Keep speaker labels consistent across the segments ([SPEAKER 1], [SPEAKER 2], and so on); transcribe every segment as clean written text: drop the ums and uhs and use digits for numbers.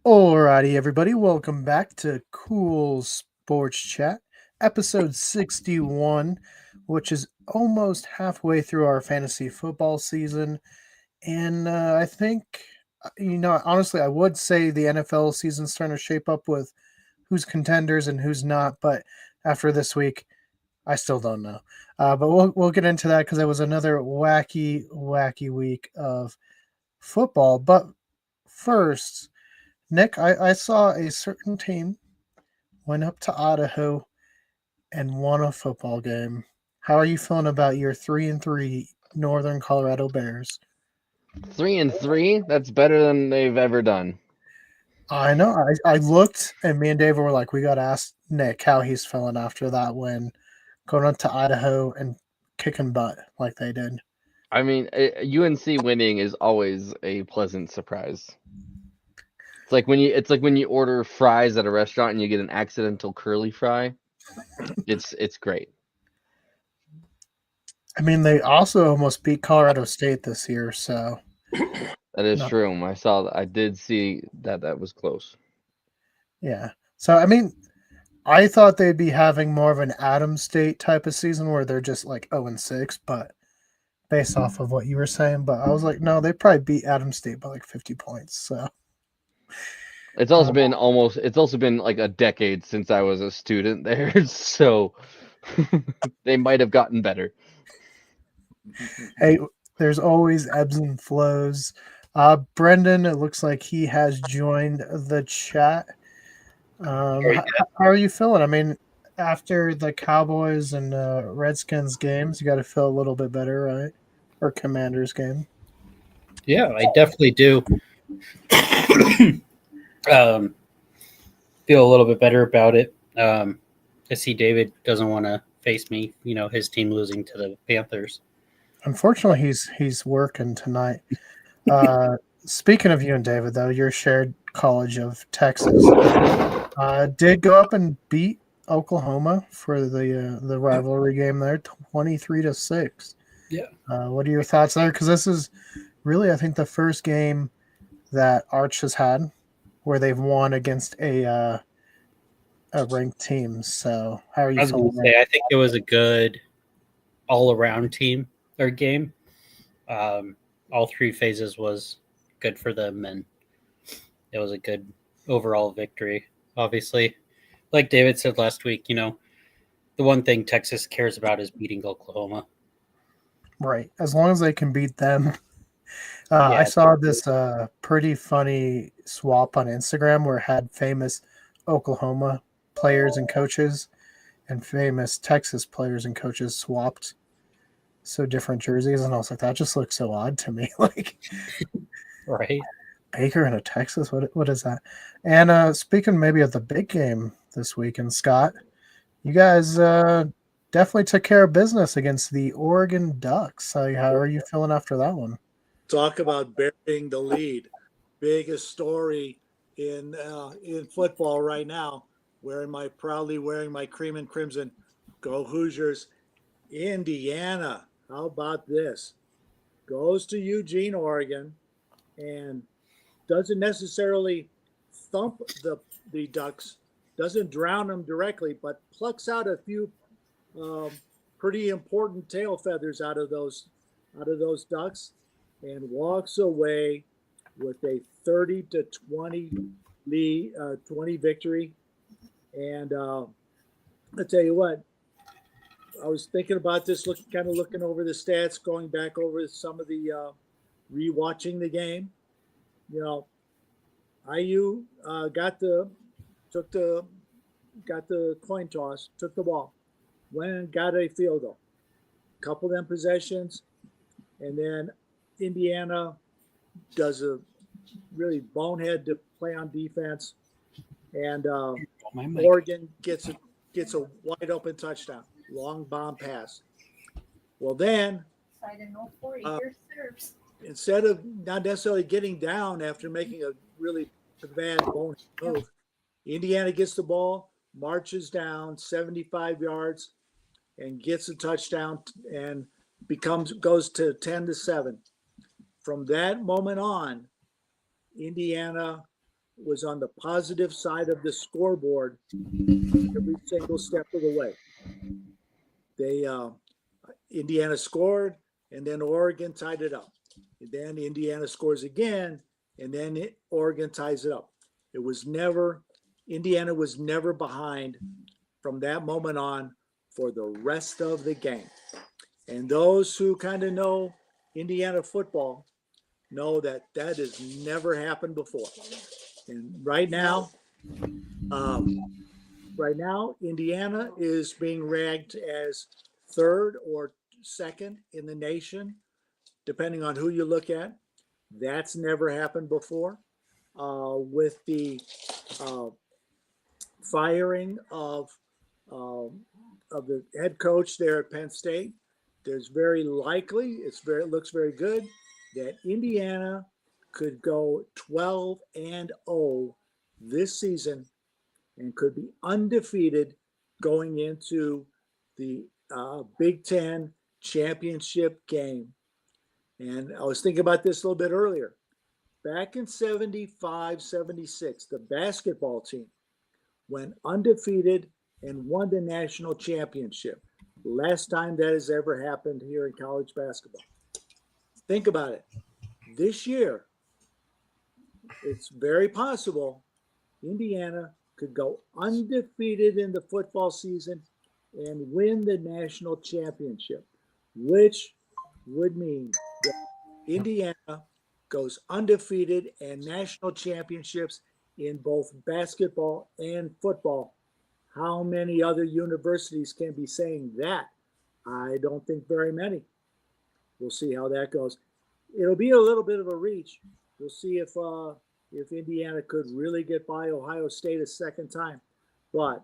[SPEAKER 1] Alrighty, everybody, welcome back to Culz Sports Chat, episode 61, which is almost halfway through our fantasy football season. And I think, honestly, I would say the NFL season's starting to shape up with who's contenders and who's not. But after this week, I still don't know. But we'll get into that because it was another wacky week of football. But first, Nick, I saw a certain team went up to Idaho and won a football game. How are you feeling about your 3-3 Northern Colorado Bears?
[SPEAKER 2] 3-3. That's better than they've ever done.
[SPEAKER 1] I know. I looked, and me and David were like, we got to ask Nick how he's feeling after that win, going up to Idaho and kicking butt like they did.
[SPEAKER 2] I mean, UNC winning is always a pleasant surprise. It's like when you order fries at a restaurant and you get an accidental curly fry. It's great.
[SPEAKER 1] I mean, they also almost beat Colorado State this year, so
[SPEAKER 2] That is
[SPEAKER 1] no,
[SPEAKER 2] true. I saw that. I did see that was close.
[SPEAKER 1] yeah. So I mean, I thought they'd be having more of an Adams State type of season where they're just like 0-6, but based off of what you were saying. But I was like, no, they probably beat Adams State by like 50 points. So, uh,
[SPEAKER 2] It's also been like a decade since I was a student there, so they might have gotten better.
[SPEAKER 1] hey, there's always ebbs and flows. Brendan, it looks like he has joined the chat.
[SPEAKER 3] Very
[SPEAKER 1] How are you feeling? I mean, after the Cowboys and Redskins games, you got to feel a little bit better, right? Or Commanders game.
[SPEAKER 3] Yeah, I definitely do. um, feel a little bit better about it. I see David doesn't want to face me. His team losing to the Panthers.
[SPEAKER 1] Unfortunately, he's working tonight. Speaking of you and David, though, your shared college of Texas did go up and beat Oklahoma for the rivalry game there, 23-6.
[SPEAKER 3] Yeah.
[SPEAKER 1] What are your thoughts there? Because this is really, I think, the first game that Arch has had where they've won against a ranked team. So, how are you
[SPEAKER 3] I was going
[SPEAKER 1] feeling
[SPEAKER 3] to
[SPEAKER 1] there?
[SPEAKER 3] say, I think it was a good all-around team or game. All three phases was good for them, and it was a good overall victory. Obviously, like David said last week, the one thing Texas cares about is beating Oklahoma.
[SPEAKER 1] Right, as long as they can beat them. I
[SPEAKER 3] Yeah,
[SPEAKER 1] saw this pretty funny swap on Instagram where it had famous Oklahoma players and coaches and famous Texas players and coaches swapped so different jerseys, and I was like, that just looks so odd to me. Like
[SPEAKER 3] right.
[SPEAKER 1] Baker and a Texas, what is that? And speaking maybe of the big game this weekend, Scott, you guys definitely took care of business against the Oregon Ducks. How are you feeling after that one?
[SPEAKER 4] Talk about burying the lead. Biggest story in football right now. Proudly wearing my cream and crimson. Go Hoosiers. Indiana. How about this? Goes to Eugene, Oregon, and doesn't necessarily thump the Ducks. Doesn't drown them directly, but plucks out a few um, pretty important tail feathers out of those Ducks, and walks away with a 30-20 lead, 20 victory. And I tell you what, I was thinking about this, looking over the stats, going back over some of the rewatching the game. You know, IU took the got the coin toss, took the ball, went and got a field goal. Couple of them possessions, and then Indiana does a really bonehead to play on defense, and Oregon gets a wide open touchdown, long bomb pass. Well, then instead of not necessarily getting down after making a really bad bonehead move, Indiana gets the ball, marches down 75 yards, and gets a touchdown and goes to 10-7. From that moment on, Indiana was on the positive side of the scoreboard every single step of the way. They Indiana scored, and then Oregon tied it up. And then Indiana scores again, and then Oregon ties it up. Indiana was never behind from that moment on for the rest of the game. And those who kind of know Indiana football know that has never happened before. And right now, Indiana is being ranked as third or second in the nation, depending on who you look at. That's never happened before. With the firing of the head coach there at Penn State, there's very likely, it looks very good, that Indiana could go 12-0 this season and could be undefeated going into the Big Ten championship game. And I was thinking about this a little bit earlier. Back in 75, 76, the basketball team went undefeated and won the national championship. Last time that has ever happened here in college basketball. Think about it. This year, it's very possible Indiana could go undefeated in the football season and win the national championship, which would mean that Indiana goes undefeated and national championships in both basketball and football. How many other universities can be saying that? I don't think very many. We'll see how that goes. It'll be a little bit of a reach. We'll see if Indiana could really get by Ohio State a second time. But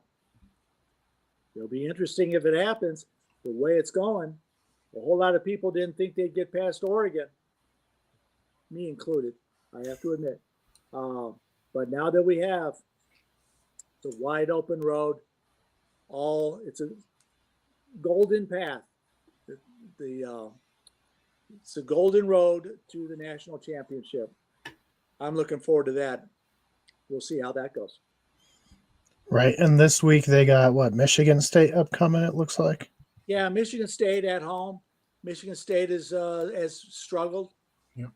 [SPEAKER 4] it'll be interesting if it happens. The way it's going, a whole lot of people didn't think they'd get past Oregon, me included, I have to admit. But now that we have, it's a wide open road. It's a golden path. It's a golden road to the national championship. I'm looking forward to that. We'll see how that goes.
[SPEAKER 1] Right. And this week they got Michigan State upcoming, it looks like.
[SPEAKER 4] Yeah, Michigan State at home. Michigan State has struggled.
[SPEAKER 1] Yep.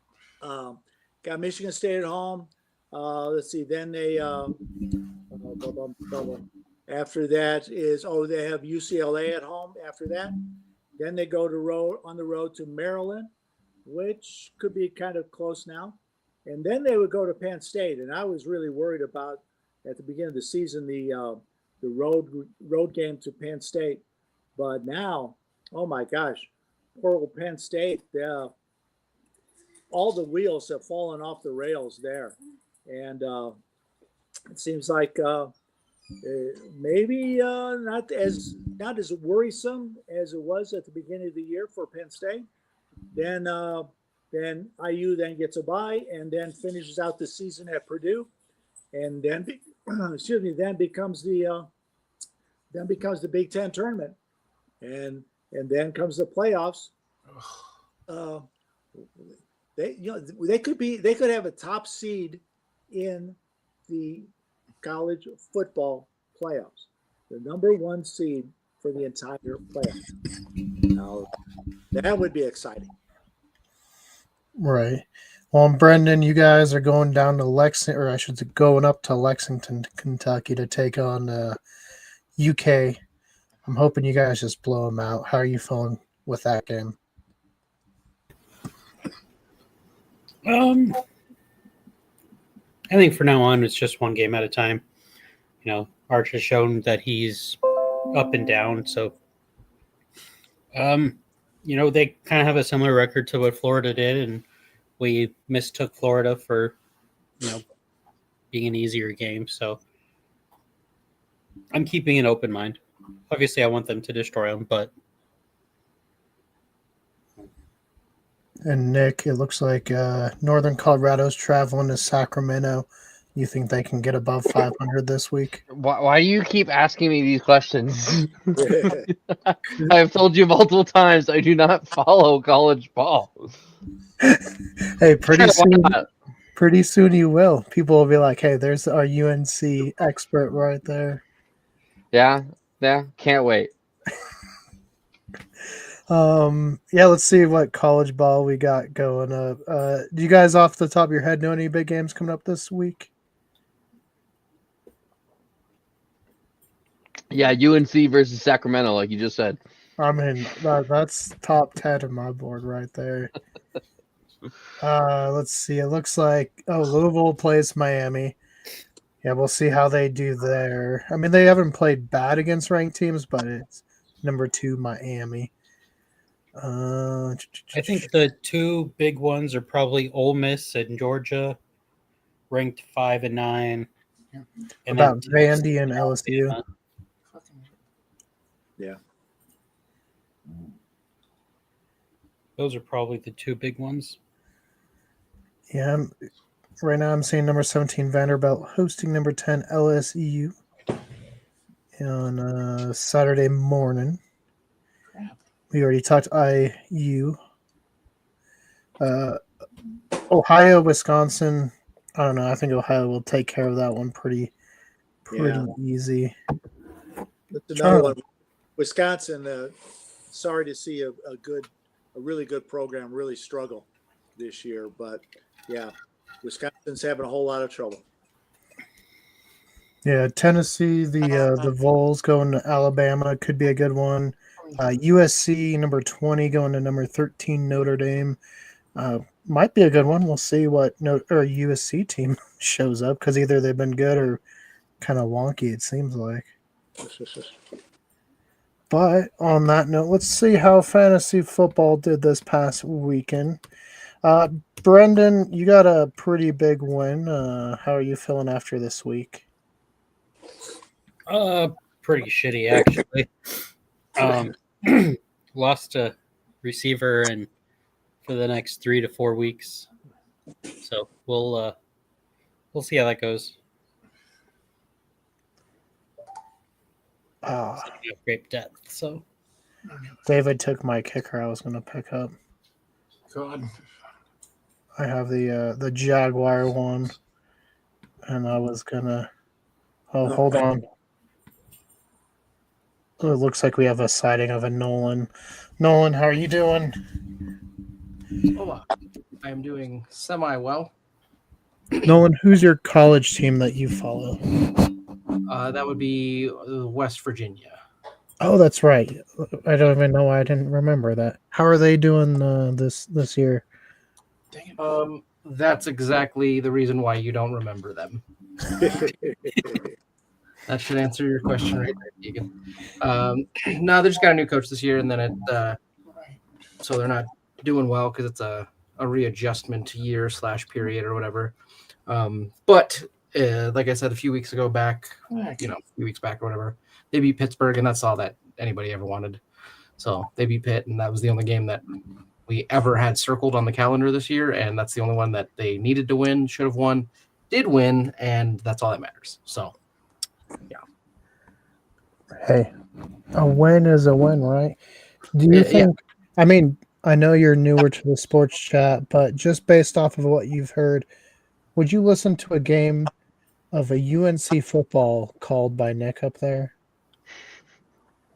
[SPEAKER 4] Got Michigan State at home. Let's see. Then they after that is they have UCLA at home. After that, then they go on the road to Maryland, which could be kind of close now. And then they would go to Penn State. And I was really worried about at the beginning of the season the road game to Penn State. But now, oh my gosh, poor old Penn State. All the wheels have fallen off the rails there, and it seems like maybe not as worrisome as it was at the beginning of the year for Penn State. Then IU then gets a bye and then finishes out the season at Purdue, and then becomes the Big Ten tournament, and then comes the playoffs. They could have a top seed in the college football playoffs, the number one seed for the entire playoffs. Now, that would be exciting.
[SPEAKER 1] Right. Well, Brendan, you guys are going down to going up to Lexington, Kentucky to take on UK. I'm hoping you guys just blow them out. How are you feeling with that game?
[SPEAKER 3] I think for now on, it's just one game at a time. Arch has shown that he's up and down. So, they kind of have a similar record to what Florida did, and we mistook Florida for, being an easier game. So I'm keeping an open mind. Obviously, I want them to destroy them, but.
[SPEAKER 1] And Nick, it looks like Northern Colorado's traveling to Sacramento. You think they can get above 500 this week?
[SPEAKER 2] Why do you keep asking me these questions? I've told you multiple times I do not follow college ball.
[SPEAKER 1] Hey, pretty Pretty soon you will. People will be like, "Hey, there's our UNC expert right there."
[SPEAKER 2] Yeah, can't wait.
[SPEAKER 1] Yeah, let's see what college ball we got going up. Do you guys off the top of your head know any big games coming up this week?
[SPEAKER 2] Yeah, UNC versus Sacramento, like you just said.
[SPEAKER 1] I mean, that's top 10 on my board right there. Let's see. It looks like Louisville plays Miami. Yeah, we'll see how they do there. I mean, they haven't played bad against ranked teams, but it's number 2 Miami.
[SPEAKER 3] I think the two big ones are probably Ole Miss and Georgia, ranked 5 and 9. And
[SPEAKER 1] about
[SPEAKER 3] then
[SPEAKER 1] Vandy and LSU.
[SPEAKER 3] Alabama.
[SPEAKER 4] Yeah.
[SPEAKER 3] Those are probably the two big ones.
[SPEAKER 1] Yeah, right now I'm seeing number 17 Vanderbilt hosting number 10 LSU on Saturday morning. We already talked IU. Ohio, Wisconsin. I don't know. I think Ohio will take care of that one pretty easy.
[SPEAKER 4] That's another one. Wisconsin. Sorry to see a really good program really struggle this year, but yeah, Wisconsin's having a whole lot of trouble.
[SPEAKER 1] Yeah, Tennessee, the Vols going to Alabama could be a good one. USC number 20 going to number 13 Notre Dame. Might be a good one. We'll see what USC team shows up because either they've been good or kind of wonky, it seems like. But on that note, let's see how fantasy football did this past weekend. Brendan, you got a pretty big win. How are you feeling after this week?
[SPEAKER 3] Pretty shitty actually. Lost a receiver and for the next 3 to 4 weeks. So we'll see how that goes. Great depth. So
[SPEAKER 1] David took my kicker I was going to pick up.
[SPEAKER 5] God.
[SPEAKER 1] I have the Jaguar one, and I was gonna. Oh, hold on. It looks like we have a sighting of a Nolan. Nolan, how are you doing?
[SPEAKER 5] Hola. I am doing semi-well.
[SPEAKER 1] Nolan, who's your college team that you follow?
[SPEAKER 5] That would be West Virginia.
[SPEAKER 1] Oh, that's right. I don't even know why I didn't remember that. How are they doing this year?
[SPEAKER 5] That's exactly the reason why you don't remember them. That should answer your question right there, Keegan. No, they just got a new coach this year, and then so they're not doing well because it's a readjustment year / period or whatever. But like I said a few weeks back or whatever, they beat Pittsburgh, and that's all that anybody ever wanted. So they beat Pitt, and that was the only game that we ever had circled on the calendar this year, and that's the only one that they needed to win, should have won, did win, and that's all that matters. So, yeah.
[SPEAKER 1] Hey, a win is a win, right? Do you think? I mean, I know you're newer to the sports chat, but just based off of what you've heard, would you listen to a game of a UNC football called by Nick up there?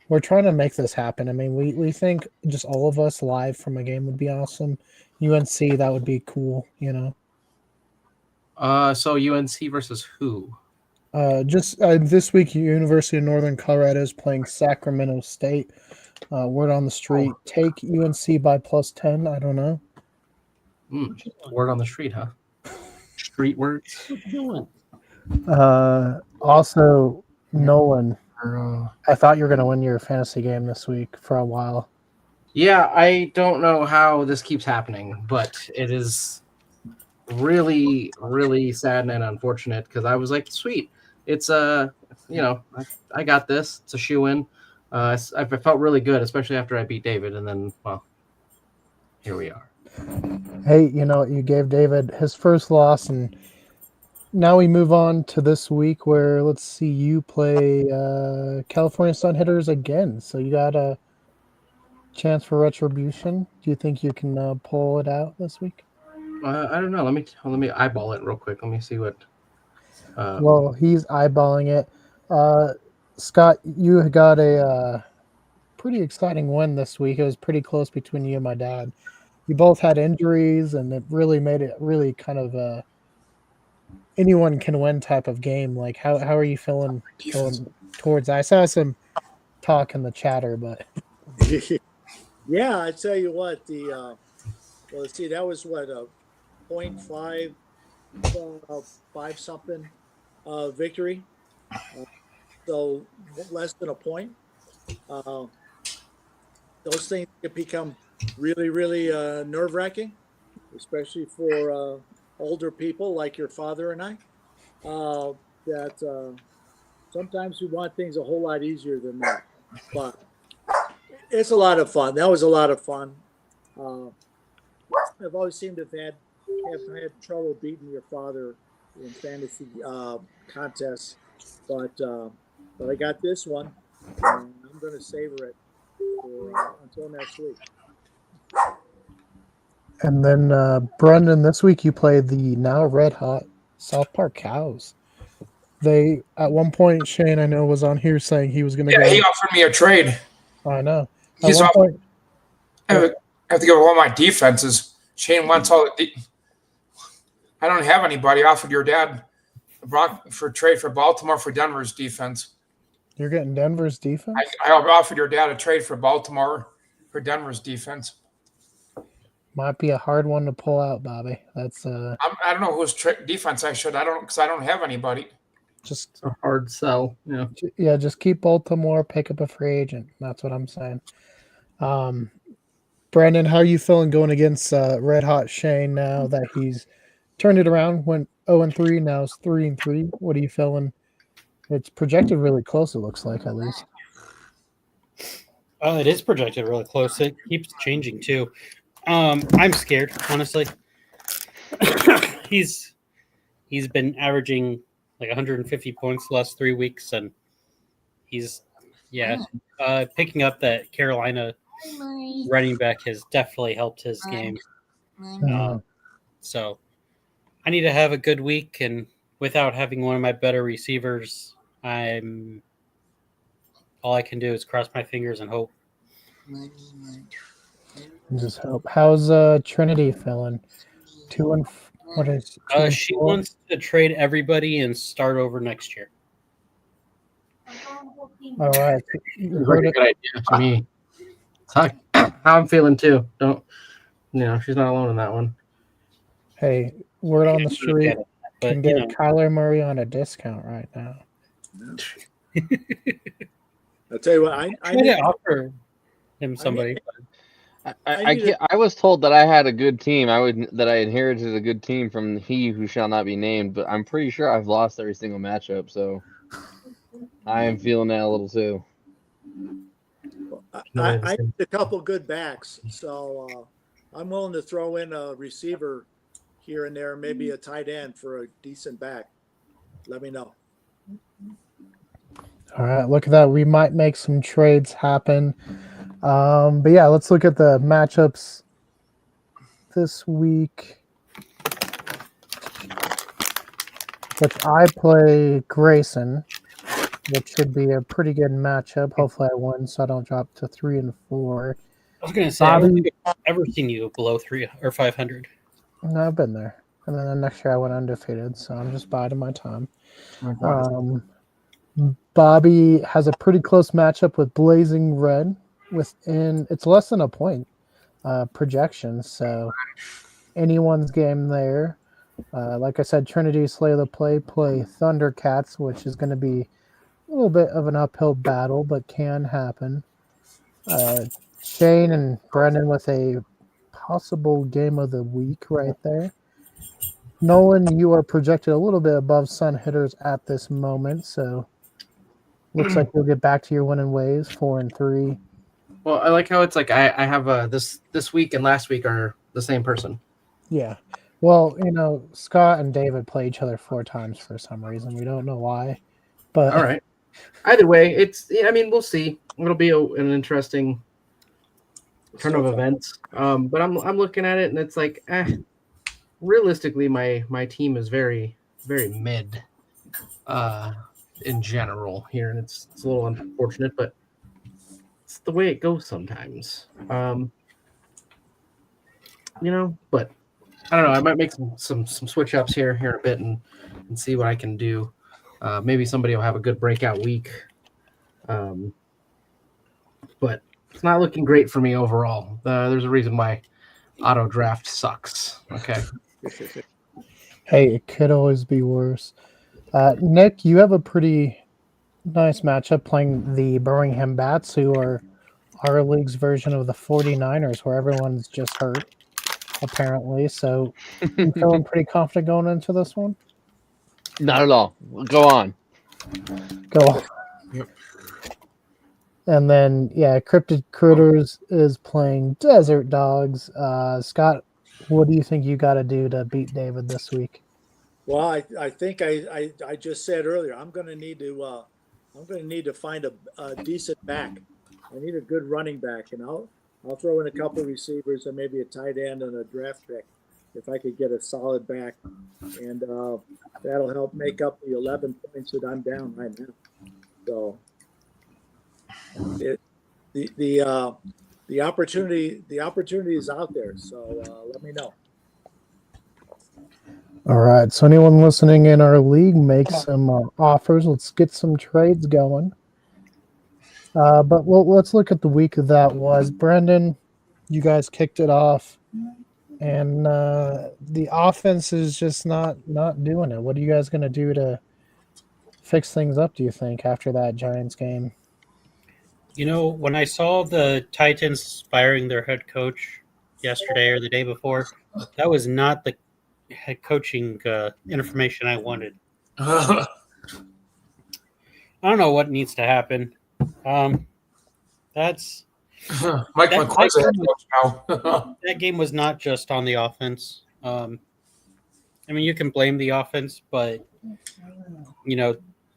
[SPEAKER 1] We're trying to make this happen. I mean, we think just all of us live from a game would be awesome. UNC, that would be cool, you know.
[SPEAKER 5] So UNC versus who?
[SPEAKER 1] This week, University of Northern Colorado is playing Sacramento State. Word on the street, take UNC by +10. I don't know.
[SPEAKER 5] Word on the street, huh? Street words.
[SPEAKER 1] Also, Nolan, I thought you were going to win your fantasy game this week for a while.
[SPEAKER 5] Yeah, I don't know how this keeps happening, but it is really, really sad and unfortunate because I was like, sweet. It's I got this. It's a shoe-in. I felt really good, especially after I beat David, and then, well, here we are.
[SPEAKER 1] Hey, you gave David his first loss, and now we move on to this week where, let's see, you play California Sun Hitters again. So you got a chance for retribution. Do you think you can pull it out this week?
[SPEAKER 5] I don't know. Let me eyeball it real quick. Let me see what.
[SPEAKER 1] Well, he's eyeballing it. Scott, you got a pretty exciting win this week. It was pretty close between you and my dad. You both had injuries, and it really made it really kind of a anyone can win type of game. Like, how are you feeling going towards? I saw some talk in the chatter, but
[SPEAKER 4] Yeah, I tell you what, well, let's see, that was what a 0.5, 5 something victory. So less than a point. Uh, those things can become really, really nerve wracking, especially for older people like your father and I. That sometimes we want things a whole lot easier than that. But it's a lot of fun. That was a lot of fun. Uh, I've always seemed to have had trouble beating your father in fantasy contests, but I got this one, and I'm going to savor it for until next week.
[SPEAKER 1] and then Brendan, this week you played the now red hot South Park Cows. They at one point Shane I know was on here saying he was going to
[SPEAKER 6] Yeah,
[SPEAKER 1] go.
[SPEAKER 6] he offered me a trade.
[SPEAKER 1] I know. At
[SPEAKER 6] He's
[SPEAKER 1] one
[SPEAKER 6] off.
[SPEAKER 1] point,
[SPEAKER 6] I have to give all my defenses. Shane wants all the. I don't have anybody. Offered your dad for trade for Baltimore for Denver's defense.
[SPEAKER 1] you're getting Denver's defense.
[SPEAKER 6] I offered your dad a trade for Baltimore for Denver's defense.
[SPEAKER 1] Might be a hard one to pull out, Bobby. That's
[SPEAKER 6] I don't know whose defense I should. Because I don't have anybody.
[SPEAKER 1] just
[SPEAKER 5] a hard sell. Yeah.
[SPEAKER 1] just keep Baltimore, pick up a free agent. That's what I'm saying. Brandon, how are you feeling going against Red Hot Shane now that he's turned it around? Went 0-3, now it's 3-3. What are you feeling? It's projected really close. It looks like at least.
[SPEAKER 3] It is projected really close. It keeps changing too. I'm scared, honestly. He's been averaging like 150 points the last 3 weeks, and he's picking up that Carolina running back has definitely helped his game. So I need to have a good week, and without having one of my better receivers, all I can do is cross my fingers and hope.
[SPEAKER 1] Just hope. How's Trinity feeling? What is?
[SPEAKER 3] She wants to trade everybody and start over next year.
[SPEAKER 1] All right.
[SPEAKER 5] It's like a good idea to me. It's how I'm feeling too. She's not alone in that one.
[SPEAKER 1] Hey, word on the street.
[SPEAKER 3] But
[SPEAKER 1] Can get Kyler Murray on a discount right now.
[SPEAKER 4] I'll tell you what, I
[SPEAKER 3] need to offer him somebody.
[SPEAKER 2] I was told that I had a good team. That I inherited a good team from he who shall not be named, but I'm pretty sure I've lost every single matchup, so I am feeling that a little too.
[SPEAKER 4] I need a couple good backs, so I'm willing to throw in a receiver here and there, maybe a tight end for a decent back. Let me know.
[SPEAKER 1] All right, look at that. We might make some trades happen. But yeah, let's look at the matchups this week. Which I play Grayson, which should be a pretty good matchup. Hopefully I win so I don't drop to 3-4.
[SPEAKER 3] I was going to say, I don't think I've ever seen you below 3 or 500.
[SPEAKER 1] No, I've been there. And then the next year I went undefeated, so I'm just biding my time. Bobby has a pretty close matchup with Blazing Red. It's less than a point projection, so anyone's game there. Like I said, Trinity Slay the play Thundercats, which is going to be a little bit of an uphill battle, but can happen. Shane and Brendan with a possible game of the week right there. Nolan, you are projected a little bit above Sun Hitters at this moment, so looks like you'll get back to your winning ways, 4-3.
[SPEAKER 5] Well, I like how it's like I have this week and last week are the same person.
[SPEAKER 1] Yeah. Well, Scott and David play each other 4 times for some reason. We don't know why. But
[SPEAKER 5] all right. Either way, we'll see. It'll be an interesting turn of events. But I'm looking at it and it's like, realistically, my team is very, very mid in general here, and it's a little unfortunate, but it's the way it goes sometimes. But I don't know. I might make some switch ups here in a bit and see what I can do. Maybe somebody will have a good breakout week. But it's not looking great for me overall. There's a reason why auto draft sucks. Okay.
[SPEAKER 1] Hey, it could always be worse. Nick, you have a pretty nice matchup playing the Birmingham Bats, who are our league's version of the 49ers, where everyone's just hurt, apparently. So you feeling pretty confident going into this one?
[SPEAKER 2] Not at all. Go on.
[SPEAKER 1] Go on.
[SPEAKER 6] Yep.
[SPEAKER 1] And then, Cryptid Critters is playing Desert Dogs. Scott, what do you think you got to do to beat David this week?
[SPEAKER 4] Well, I think I just said earlier I'm going to need to find a decent back. I need a good running back, and I'll throw in a couple of receivers and maybe a tight end and a draft pick if I could get a solid back, and that'll help make up the 11 points that I'm down right now. So the opportunity is out there. So let me know.
[SPEAKER 1] All right. So anyone listening in our league, make some offers. Let's get some trades going. But let's look at the week that was. Brendan, you guys kicked it off, and the offense is just not doing it. What are you guys going to do to fix things up, do you think, after that Giants game?
[SPEAKER 3] When I saw the Titans firing their head coach yesterday or the day before, that was not the head coaching information I wanted. I don't know what needs to happen. That's
[SPEAKER 6] Mike McCoy's a head coach now.
[SPEAKER 3] that game was not just on the offense. I mean, you can blame the offense, but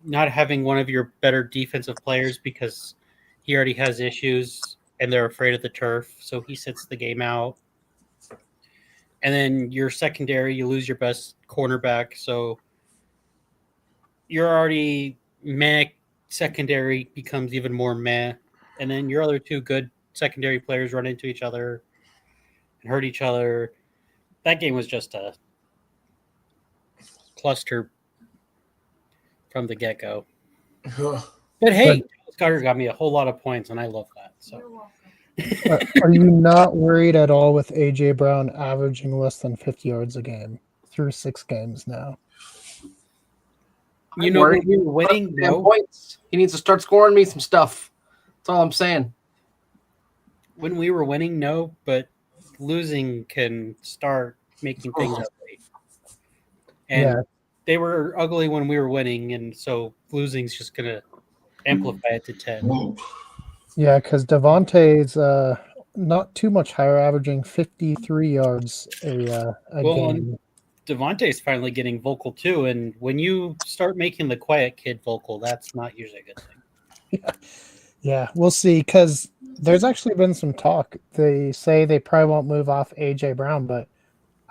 [SPEAKER 3] not having one of your better defensive players because he already has issues and they're afraid of the turf, so he sits the game out. And then your secondary, you lose your best cornerback, so you're already meh. Secondary becomes even more meh. And then your other two good secondary players run into each other and hurt each other. That game was just a cluster from the get-go. But hey, Carter got me a whole lot of points, and I love that. So,
[SPEAKER 1] Are you not worried at all with A.J. Brown averaging less than 50 yards a game through 6 games now?
[SPEAKER 3] when we were winning, no.
[SPEAKER 5] Points. He needs to start scoring me some stuff. That's all I'm saying.
[SPEAKER 3] When we were winning, no, but losing can start making things ugly. And they were ugly when we were winning, and so losing's just going to amplify it to 10.
[SPEAKER 1] Yeah, because Devontae's not too much higher, averaging 53 yards a game.
[SPEAKER 3] Devontae's finally getting vocal too, and when you start making the quiet kid vocal, that's not usually a good thing.
[SPEAKER 1] Yeah, we'll see, because there's actually been some talk. They say they probably won't move off A.J. Brown, but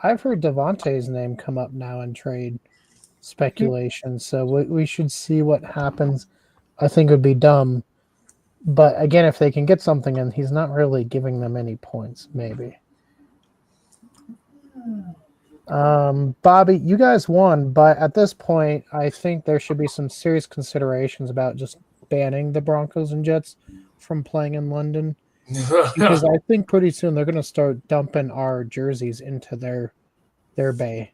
[SPEAKER 1] I've heard Devontae's name come up now in trade speculation, so we should see what happens. I think it would be dumb. But again, if they can get something in, he's not really giving them any points, maybe. Bobby, you guys won, but at this point, I think there should be some serious considerations about just banning the Broncos and Jets from playing in London. Because I think pretty soon they're going to start dumping our jerseys into their bay.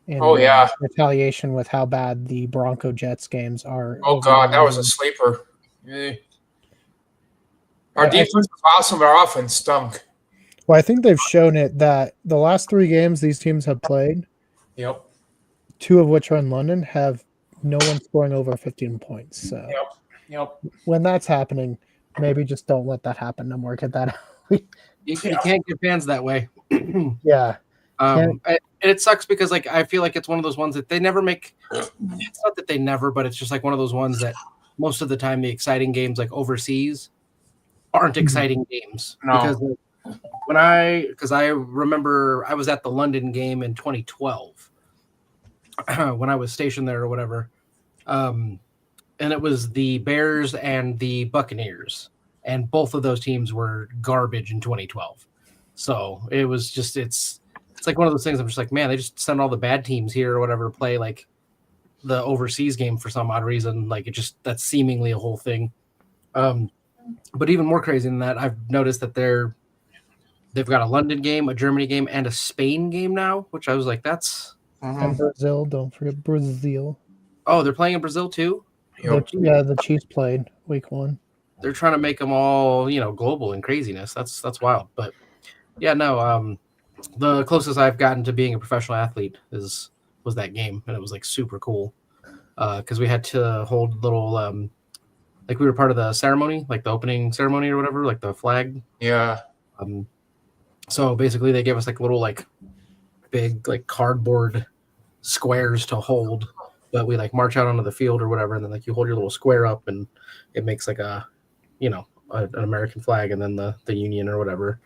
[SPEAKER 1] In retaliation with how bad the Bronco Jets games are.
[SPEAKER 6] Oh, God, that was a sleeper. Our defense was awesome, but our offense stunk.
[SPEAKER 1] Well, I think they've shown it that the last 3 games these teams have played, 2 of which are in London, have no one scoring over 15 points. So when that's happening, maybe just don't let that happen no more. Get that out.
[SPEAKER 5] You can't get fans that way.
[SPEAKER 1] Yeah.
[SPEAKER 5] And it sucks because I feel like it's one of those ones that they never make. It's not that they never, but it's just like one of those ones that most of the time the exciting games overseas aren't exciting games because because I remember I was at the London game in 2012 when I was stationed there or whatever. And it was the Bears and the Buccaneers, and both of those teams were garbage in 2012. So it was just it's like one of those things. I'm just like, man, they just send all the bad teams here or whatever to play like the overseas game for some odd reason. Like that's seemingly a whole thing. But even more crazy than that, I've noticed that they've got a London game, a Germany game, and a Spain game now, which I was like, that's
[SPEAKER 1] And Brazil, don't forget Brazil.
[SPEAKER 5] oh, they're playing in Brazil too.
[SPEAKER 1] The Chiefs played week 1.
[SPEAKER 5] They're trying to make them all, global and craziness. That's wild. But yeah, no. The closest I've gotten to being a professional athlete was that game, and it was like super cool because we had to hold little like we were part of the ceremony, like the opening ceremony or whatever, like the flag.
[SPEAKER 6] Yeah.
[SPEAKER 5] So basically, they gave us like little like big like cardboard squares to hold, but we like march out onto the field or whatever, and then like you hold your little square up, and it makes like an American flag, and then the Union or whatever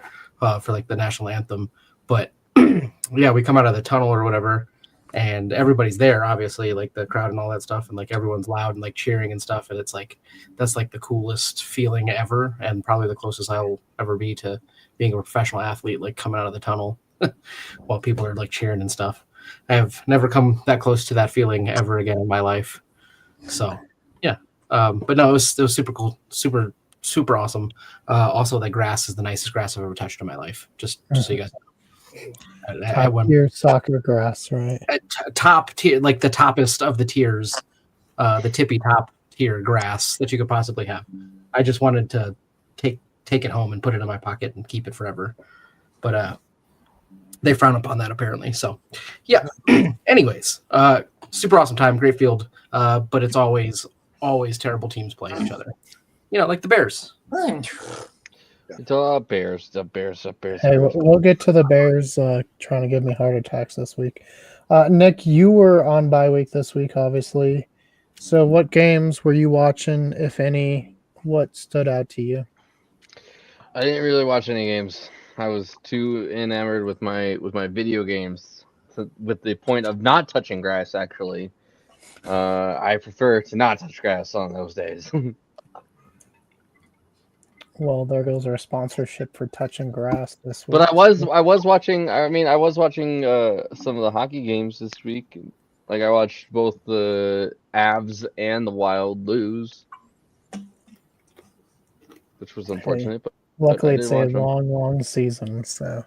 [SPEAKER 5] for like the national anthem. But yeah, we come out of the tunnel or whatever, and everybody's there, obviously, like the crowd and all that stuff, and like everyone's loud and like cheering and stuff, and it's like that's like the coolest feeling ever, and probably the closest I'll ever be to being a professional athlete, like coming out of the tunnel while people are like cheering and stuff. I have never come that close to that feeling ever again in my life. So yeah, but no, it was super cool, super awesome. Also, the grass is the nicest grass I've ever touched in my life. Just so you guys know.
[SPEAKER 1] Top tier soccer grass, right?
[SPEAKER 5] Top tier, like the toppest of the tiers, the tippy top tier grass that you could possibly have. I just wanted to take it home and put it in my pocket and keep it forever, but they frown upon that apparently. So yeah. Anyways, super awesome time, great field, but it's always terrible teams playing each other. Like the Bears.
[SPEAKER 2] The Bears.
[SPEAKER 1] Hey, we'll get to the Bears trying to give me heart attacks this week. Nick, you were on bye week this week, obviously. So what games were you watching, if any? What stood out to you?
[SPEAKER 2] I didn't really watch any games. I was too enamored with my video games, with the point of not touching grass. Actually, I prefer to not touch grass on those days.
[SPEAKER 1] Well, there goes our sponsorship for touching grass this week.
[SPEAKER 2] But I was watching. I mean, I was watching some of the hockey games this week. Like I watched both the Avs and the Wild lose, which was unfortunate. But
[SPEAKER 1] luckily, it's a long season, so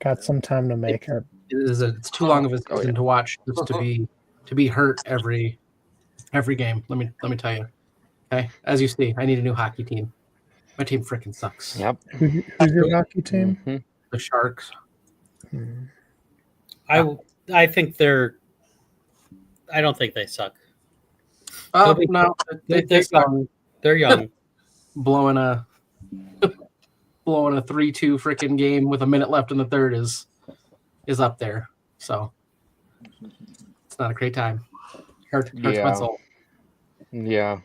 [SPEAKER 1] got some time to make it.
[SPEAKER 5] It's too long of a season to watch just to be hurt every game. Let me tell you. Okay, as you see, I need a new hockey team. My team freaking sucks.
[SPEAKER 2] Yep.
[SPEAKER 1] Who's your hockey team?
[SPEAKER 2] Mm-hmm.
[SPEAKER 5] The Sharks.
[SPEAKER 3] I think they're. I don't think they suck.
[SPEAKER 5] No,
[SPEAKER 3] they're young. They're young.
[SPEAKER 5] blowing a 3-2 freaking game with a minute left in the third is up there. So it's not a great time. Hurts my soul.
[SPEAKER 2] Yeah.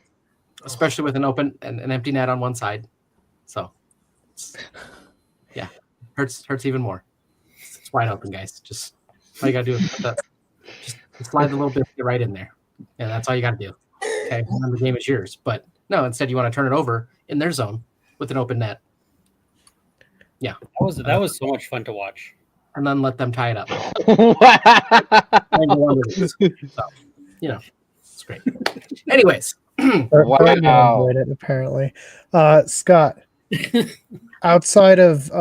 [SPEAKER 5] Especially with an empty net on one side. So yeah, hurts even more. It's wide open, guys. Just all you gotta do is just slide the little biscuit right in there. Yeah, that's all you gotta do. Okay, and then the game is yours. But no, instead you want to turn it over in their zone with an open net. Yeah,
[SPEAKER 3] that was so much fun to watch.
[SPEAKER 5] And then let them tie it up. So, it's great. Anyways.
[SPEAKER 1] Wow. It, apparently. Scott, outside of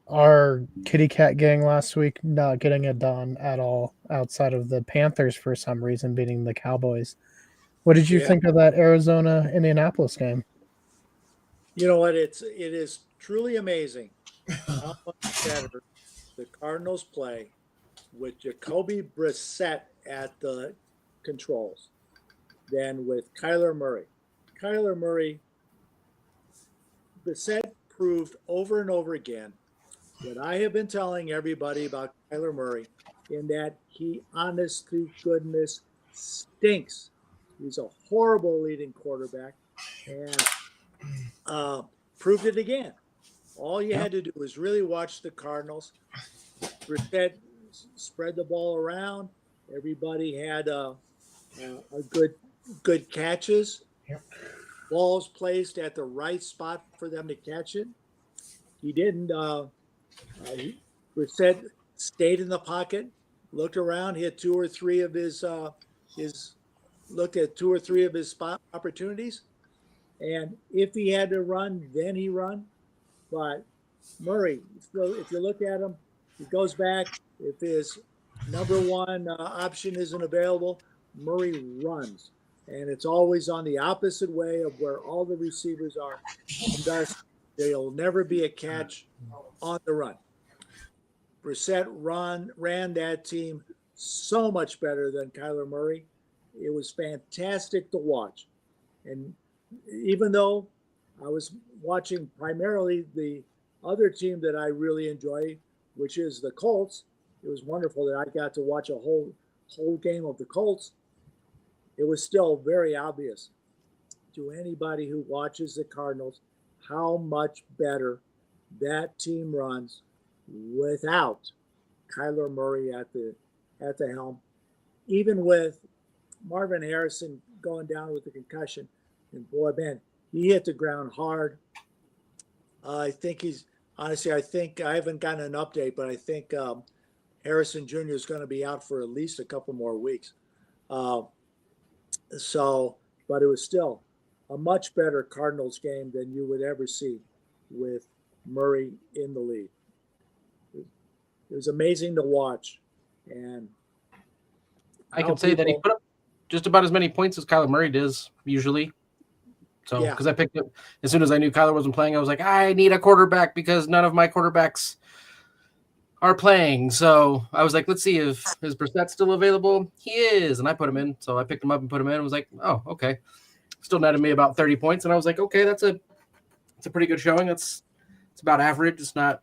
[SPEAKER 1] our kitty cat gang last week not getting it done at all, outside of the Panthers for some reason beating the Cowboys, what did you think of that Arizona-Indianapolis game?
[SPEAKER 4] You know what? It is truly amazing how much better the Cardinals play with Jacoby Brissett at the controls than with Kyler Murray. Kyler Murray, Brissett proved over and over again what I have been telling everybody about Kyler Murray, in that he, honest to goodness, stinks. He's a horrible leading quarterback, and proved it again. All you had to do was really watch the Cardinals. Brissett spread the ball around. Everybody had a good catches.
[SPEAKER 5] Yep.
[SPEAKER 4] Balls placed at the right spot for them to catch it. He didn't. Brissett stayed in the pocket, looked around, hit two or three of his spot opportunities, and if he had to run, then he run. But Murray, if you look at him, he goes back. If his number one option isn't available, Murray runs. And it's always on the opposite way of where all the receivers are. And thus, there'll never be a catch on the run. Brissett ran that team so much better than Kyler Murray. It was fantastic to watch. And even though I was watching primarily the other team that I really enjoy, which is the Colts, it was wonderful that I got to watch a whole game of the Colts. It was still very obvious to anybody who watches the Cardinals how much better that team runs without Kyler Murray at the helm. Even with Marvin Harrison going down with the concussion, and boy, man, he hit the ground hard. I think I haven't gotten an update, but I think Harrison Jr. is going to be out for at least a couple more weeks. But it was still a much better Cardinals game than you would ever see with Murray in the lead. It was amazing to watch. And
[SPEAKER 5] I can say that he put up just about as many points as Kyler Murray does usually. So, because I picked up as soon as I knew Kyler wasn't playing, I was like, I need a quarterback because none of my quarterbacks are playing. So I was like, let's see if is Brissett still available. He is, and I put him in. So I picked him up and put him in. And was like, oh, okay. Still netted me about 30 points, and I was like, okay, that's a pretty good showing. It's about average. It's not,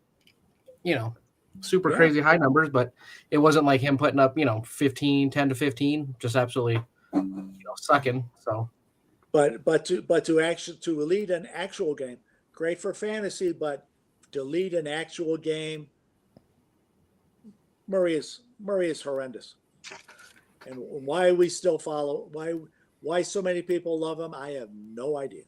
[SPEAKER 5] super crazy high numbers, but it wasn't like him putting up, 10 to 15, just absolutely, sucking. So.
[SPEAKER 4] But to lead an actual game, great for fantasy, but to lead an actual game, Murray is horrendous. And why we still follow, why so many people love him, I have no idea.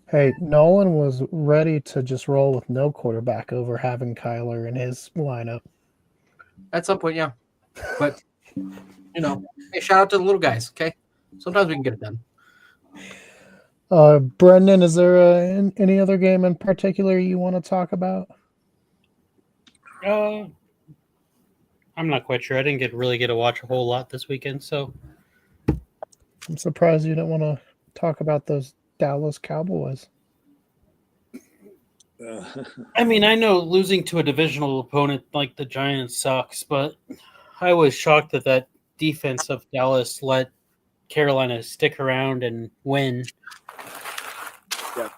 [SPEAKER 1] Hey, Nolan was ready to just roll with no quarterback over having Kyler in his lineup.
[SPEAKER 5] At some point, yeah. But, hey, shout out to the little guys, okay? Sometimes we can get it done.
[SPEAKER 1] Brendan, is there any other game in particular you want to talk about?
[SPEAKER 3] I'm not quite sure. I didn't really get to watch a whole lot this weekend, so
[SPEAKER 1] I'm surprised you didn't want to talk about those Dallas Cowboys.
[SPEAKER 3] I mean, I know losing to a divisional opponent like the Giants sucks, but I was shocked that defense of Dallas let Carolina stick around and win.
[SPEAKER 4] Yeah.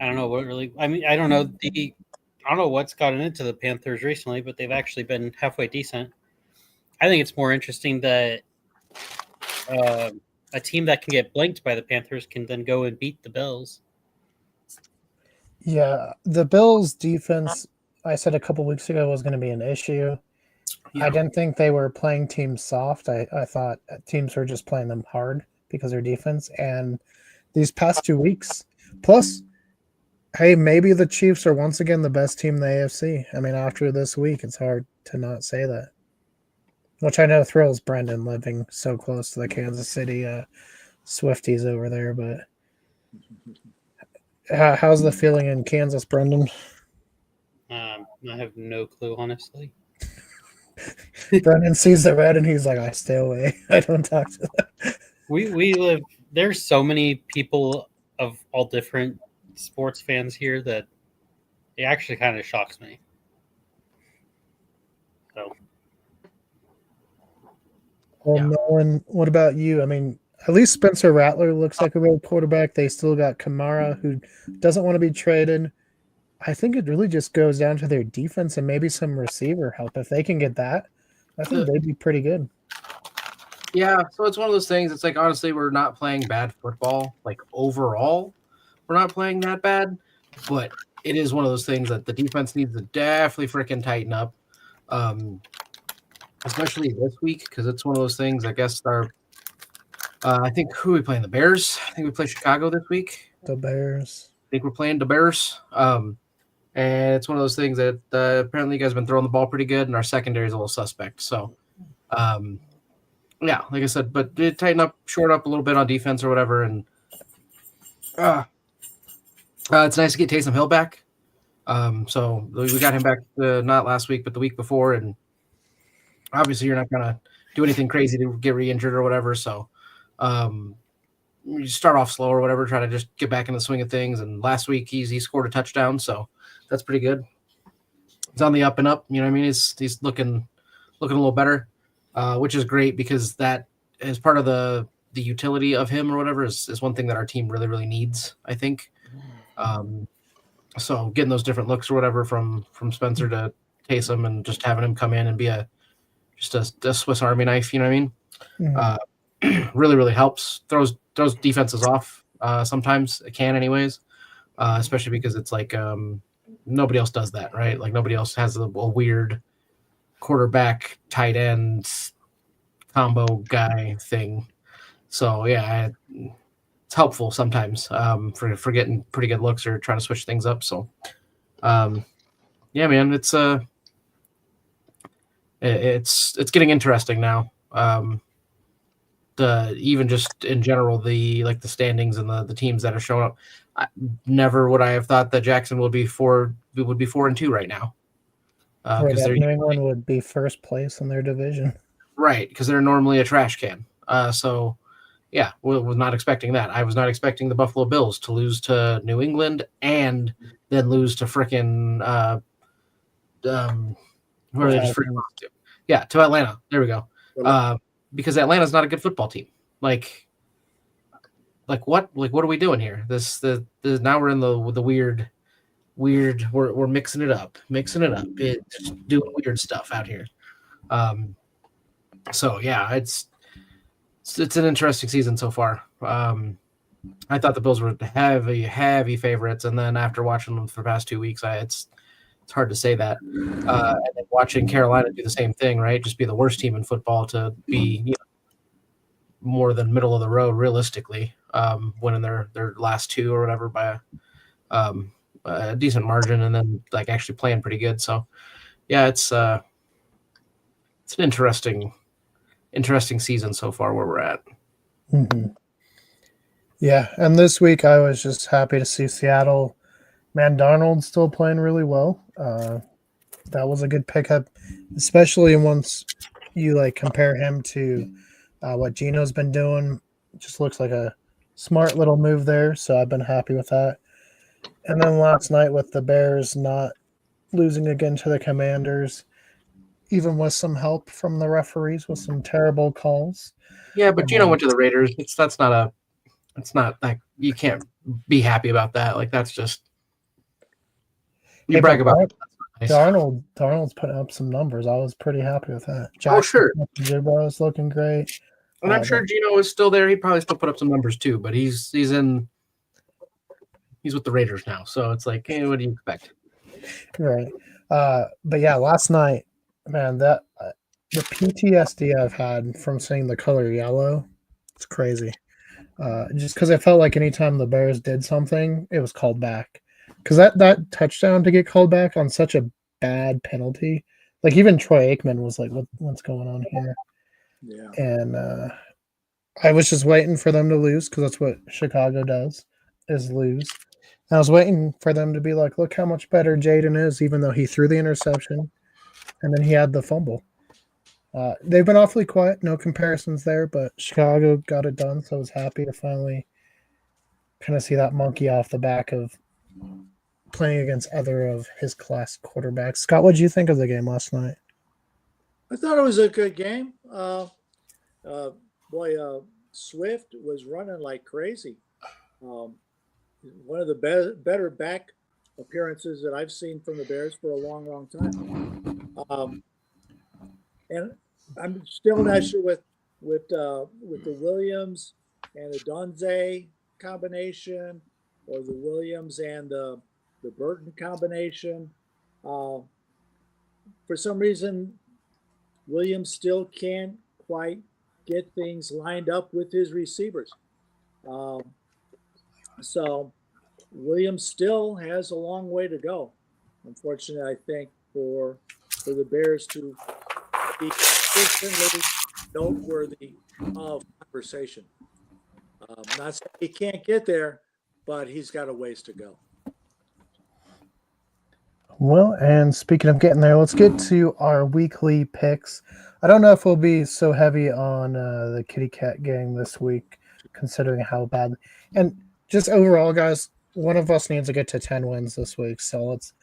[SPEAKER 3] I don't know what really. I mean, I don't know what's gotten into the Panthers recently, but they've actually been halfway decent. I think it's more interesting that a team that can get blanked by the Panthers can then go and beat the Bills.
[SPEAKER 1] Yeah, the Bills' defense, I said a couple weeks ago, was going to be an issue. Yeah. I didn't think they were playing teams soft. I thought teams were just playing them hard because of their defense. And these past 2 weeks, plus, hey, maybe the Chiefs are once again the best team in the AFC. I mean, after this week, it's hard to not say that. Which I know thrills Brendan living so close to the Kansas City Swifties over there. But how's the feeling in Kansas, Brendan?
[SPEAKER 3] I have no clue, honestly.
[SPEAKER 1] Brendan sees the red and he's like, I stay away. I don't talk to them.
[SPEAKER 3] We live – there's so many people of all different sports fans here that it actually kind of shocks me. So –
[SPEAKER 1] Well, Nolan, what about you? I mean, at least Spencer Rattler looks like a real quarterback. They still got Kamara, who doesn't want to be traded. I think it really just goes down to their defense and maybe some receiver help. If they can get that, I think they'd be pretty good.
[SPEAKER 5] Yeah, so it's one of those things. It's like, honestly, we're not playing bad football, like, overall. we're not playing that bad, but it is one of those things that the defense needs to definitely freaking tighten up, especially this week because it's one of those things. I guess I think who are we playing? The Bears. I think we play Chicago this week.
[SPEAKER 1] The Bears.
[SPEAKER 5] I think we're playing the Bears. And it's one of those things that apparently you guys have been throwing the ball pretty good, and our secondary is a little suspect. So, yeah, like I said, but tighten up, short up a little bit on defense or whatever, and it's nice to get Taysom Hill back. So we got him back not last week, but the week before, and obviously you're not gonna do anything crazy to get re-injured or whatever. So, you start off slow or whatever, try to just get back in the swing of things. And last week he scored a touchdown, so that's pretty good. He's on the up and up. You know what I mean? He's looking a little better, which is great because that is part of the utility of him or whatever is one thing that our team really, really needs, I think. So getting those different looks or whatever from Spencer to Taysom and just having him come in and be just a Swiss Army knife, you know what I mean?
[SPEAKER 1] Mm-hmm.
[SPEAKER 5] Really, really helps. Throws defenses off. Sometimes it can anyways, especially because it's like nobody else does that, right? Like nobody else has a weird quarterback tight end combo guy thing. So yeah, it's helpful sometimes for getting pretty good looks or trying to switch things up. So yeah, man, it's getting interesting now. Even just in general, the standings and the teams that are showing up. Never would I have thought that Jackson would be 4-2 right now.
[SPEAKER 1] Because New England would be first place in their division.
[SPEAKER 5] Right, because they're normally a trash can. So, yeah, was not expecting that. I was not expecting the Buffalo Bills to lose to New England and then lose to frickin' where they just freaking lost to. Yeah, to Atlanta. There we go. Because Atlanta's not a good football team. Like what? Like what are we doing here? Now we're in the weird. We're mixing it up. It's doing weird stuff out here. So yeah, it's an interesting season so far. I thought the Bills were heavy favorites, and then after watching them for the past 2 weeks, it's hard to say that. And then watching Carolina do the same thing, right? Just be the worst team in football to be more than middle of the road, realistically, winning their last two or whatever by a decent margin, and then like actually playing pretty good. So, yeah, it's an interesting season so far where we're at.
[SPEAKER 1] Mm-hmm. Yeah, and this week I was just happy to see Seattle. Man, Darnold's still playing really well. That was a good pickup, especially once you compare him to what Gino's been doing. It just looks like a smart little move there. So I've been happy with that. And then last night with the Bears not losing again to the Commanders, even with some help from the referees with some terrible calls.
[SPEAKER 5] Yeah, but Gino went to the Raiders. It's not like you can't be happy about that. Like that's just you brag about it.
[SPEAKER 1] Nice. Darnold's putting up some numbers. I was pretty happy with that.
[SPEAKER 5] Sure.
[SPEAKER 1] Jibbo's looking great.
[SPEAKER 5] And I'm sure Gino is still there. He probably still put up some numbers too, but he's with the Raiders now. So it's like, hey, what do you expect? Right.
[SPEAKER 1] But yeah, last night, man, that the PTSD I've had from seeing the color yellow, it's crazy. Just because I felt like anytime the Bears did something, it was called back. Because that touchdown to get called back on such a bad penalty, like even Troy Aikman was like, "What's going on here?"
[SPEAKER 4] Yeah.
[SPEAKER 1] And I was just waiting for them to lose because that's what Chicago does, is lose. And I was waiting for them to be like, "Look how much better Jaden is," even though he threw the interception, and then he had the fumble. They've been awfully quiet, no comparisons there, but Chicago got it done, so I was happy to finally kind of see that monkey off the back of playing against other of his class quarterbacks. Scott, what did you think of the game last night?
[SPEAKER 4] I thought it was a good game. Swift was running like crazy. One of the better back appearances that I've seen from the Bears for a long, long time. And I'm still not sure with the Williams and the Donze combination. or the Williams and the Burton combination. For some reason, Williams still can't quite get things lined up with his receivers. So Williams still has a long way to go. Unfortunately, I think for the Bears to be consistently noteworthy of conversation. Not saying he can't get there, but he's got a ways to go.
[SPEAKER 1] Well, and speaking of getting there, let's get to our weekly picks. I don't know if we'll be so heavy on the Kitty Cat gang this week, considering how bad. And just overall, guys, one of us needs to get to 10 wins this week. So let's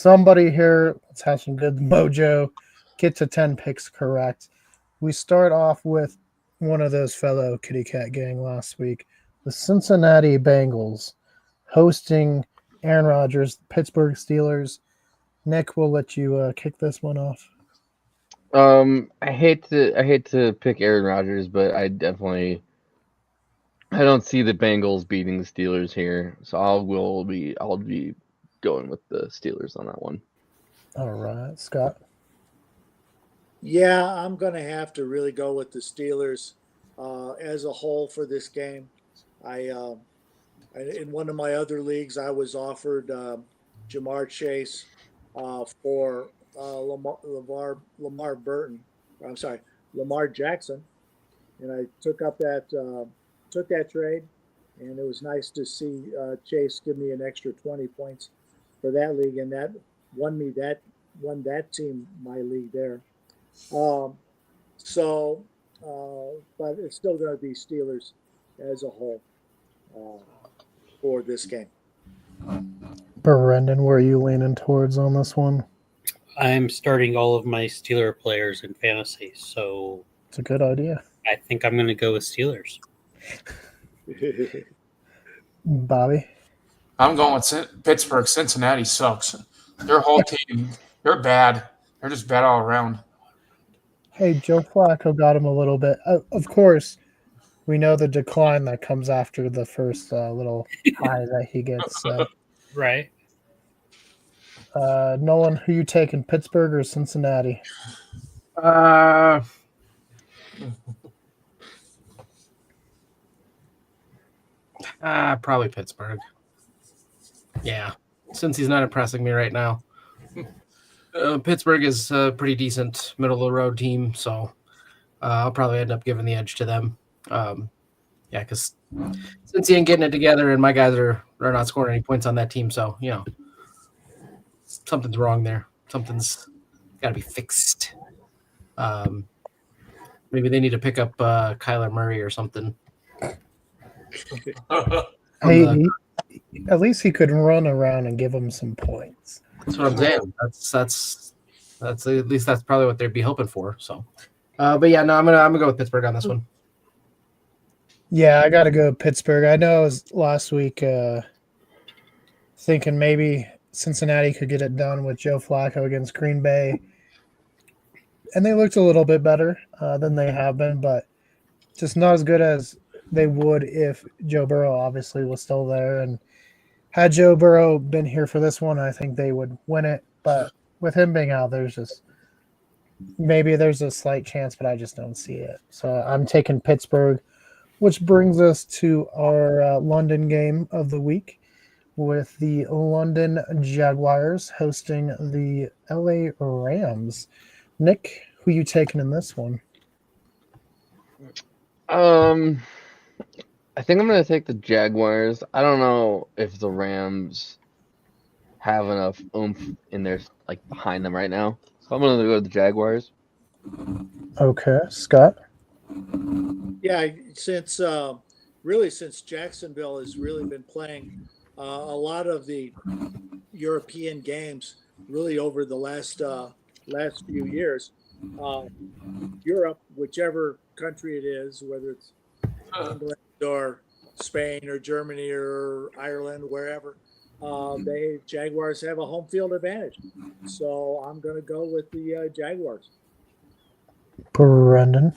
[SPEAKER 1] have some good mojo, get to 10 picks correct. We start off with one of those fellow Kitty Cat gang last week, the Cincinnati Bengals, hosting Aaron Rodgers, Pittsburgh Steelers. Nick, we'll let you kick this one off.
[SPEAKER 2] I hate to pick Aaron Rodgers, but I don't see the Bengals beating the Steelers here, so I'll be going with the Steelers on that one.
[SPEAKER 1] All right, Scott.
[SPEAKER 4] Yeah, I'm going to have to really go with the Steelers as a whole for this game. In one of my other leagues, I was offered Jamar Chase for Lamar Jackson, and I took that trade, and it was nice to see Chase give me an extra 20 points for that league, and that won that team my league there. But it's still going to be Steelers as a whole for this game.
[SPEAKER 1] Brendan, where are you leaning towards on this one?
[SPEAKER 3] I'm starting all of my Steeler players in fantasy, so
[SPEAKER 1] it's a good idea.
[SPEAKER 3] I think I'm going to go with Steelers.
[SPEAKER 1] Bobby?
[SPEAKER 6] I'm going with Pittsburgh. Cincinnati sucks. Their whole team, they're bad. They're just bad all around.
[SPEAKER 1] Hey, Joe Flacco got him a little bit. Of course, we know the decline that comes after the first little high that he gets. So.
[SPEAKER 3] Right.
[SPEAKER 1] Nolan, who you taking, Pittsburgh or Cincinnati?
[SPEAKER 5] Probably Pittsburgh. Yeah, since he's not impressing me right now. Pittsburgh is a pretty decent middle of the road team, so I'll probably end up giving the edge to them. Because since he ain't getting it together and my guys are not scoring any points on that team, so something's wrong there. Something's got to be fixed. Maybe they need to pick up Kyler Murray or something.
[SPEAKER 1] Hey, at least he could run around and give them some points.
[SPEAKER 5] That's what I'm saying. That's at least that's probably what they'd be hoping for. So, but yeah, no, I'm gonna go with Pittsburgh on this one.
[SPEAKER 1] Yeah, I gotta go Pittsburgh. I know I was last week thinking maybe Cincinnati could get it done with Joe Flacco against Green Bay, and they looked a little bit better than they have been, but just not as good as they would if Joe Burrow obviously was still there. And had Joe Burrow been here for this one, I think they would win it. But with him being out, there's a slight chance, but I just don't see it. So I'm taking Pittsburgh, which brings us to our London game of the week with the London Jaguars hosting the LA Rams. Nick, who you taking in this one?
[SPEAKER 2] I think I'm going to take the Jaguars. I don't know if the Rams have enough oomph in there, like behind them right now. So I'm going to go with the Jaguars.
[SPEAKER 1] Okay, Scott?
[SPEAKER 4] Yeah, since Jacksonville has really been playing a lot of the European games really over the last few years, Europe, whichever country it is, whether it's England or Spain or Germany or Ireland, wherever, Jaguars have a home field advantage. So I'm going to go with the Jaguars.
[SPEAKER 1] Brendan?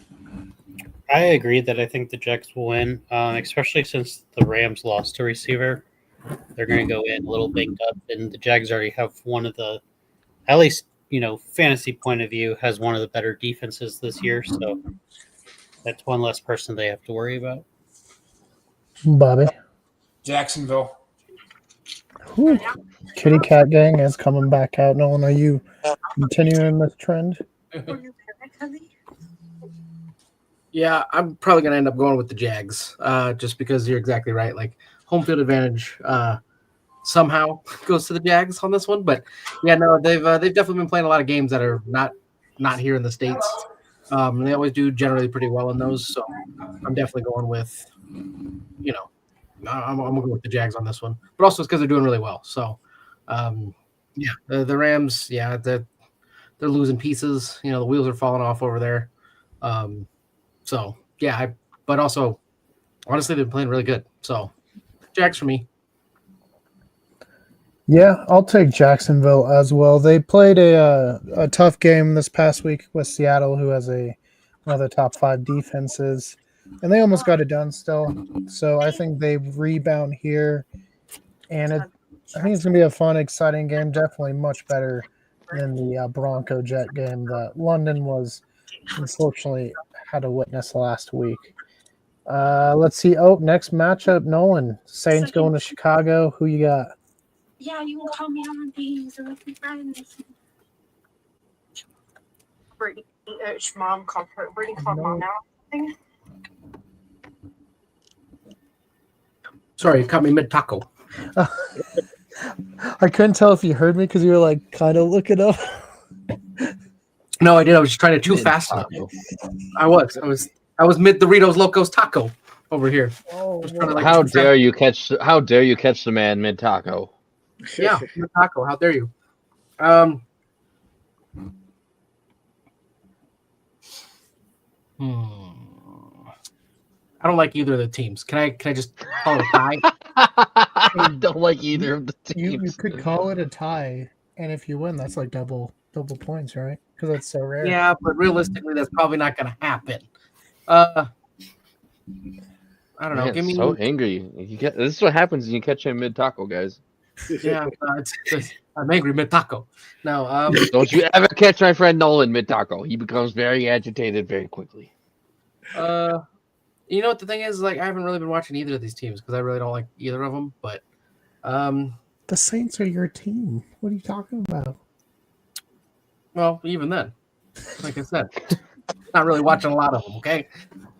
[SPEAKER 3] I agree that I think the Jags will win, especially since the Rams lost a receiver. they're going to go in a little banged up, and the Jags already have one of the, at least fantasy point of view, has one of the better defenses this year. So that's one less person they have to worry about.
[SPEAKER 1] Bobby.
[SPEAKER 6] Jacksonville.
[SPEAKER 1] Whew. Kitty Cat Gang is coming back out. Nolan, are you continuing this trend?
[SPEAKER 5] Yeah, I'm probably going to end up going with the Jags, just because you're exactly right. Like, home field advantage somehow goes to the Jags on this one. But yeah, no, they've definitely been playing a lot of games that are not here in the States. They always do generally pretty well in those. So I'm definitely going with, I'm going to go with the Jags on this one. But also it's because they're doing really well. So, yeah, the Rams, yeah, they're losing pieces. The wheels are falling off over there. So yeah, but also honestly they've been playing really good. So Jags for me.
[SPEAKER 1] Yeah, I'll take Jacksonville as well. They played a tough game this past week with Seattle, who has one of the top 5 defenses, and they almost got it done still. So I think they rebound here, and I think it's going to be a fun, exciting game. Definitely much better than the Bronco Jet game that London was unfortunately had to witness last week. Let's see. Oh, next matchup, Nolan. Saints going to Chicago. Who you got?
[SPEAKER 7] Yeah, you can call me on things and we can friends. Brittany, mom called her. Brittany called mom now.
[SPEAKER 5] Sorry, you caught me mid taco.
[SPEAKER 1] I couldn't tell if you heard me because you were like kind of looking up.
[SPEAKER 5] No, I did. I was just trying to chew fast enough. I was mid Doritos Locos taco over here.
[SPEAKER 1] Oh,
[SPEAKER 2] How dare you catch the man mid taco?
[SPEAKER 5] Yeah, mid taco. How dare you? I don't like either of the teams. Can I just call it a tie?
[SPEAKER 2] I don't like either of the teams.
[SPEAKER 1] You could call it a tie, and if you win, that's like double points, right? Because that's so rare.
[SPEAKER 5] Yeah, but realistically, that's probably not going to happen. I don't know. Give me
[SPEAKER 2] so angry. This is what happens when you catch him mid taco, guys.
[SPEAKER 5] Yeah, I'm angry mid taco. No,
[SPEAKER 2] don't you ever catch my friend Nolan mid taco? He becomes very agitated very quickly.
[SPEAKER 5] You know what the thing is? Like, I haven't really been watching either of these teams because I really don't like either of them. But
[SPEAKER 1] the Saints are your team. What are you talking about?
[SPEAKER 5] Well, even then, like I said, not really watching a lot of them. Okay,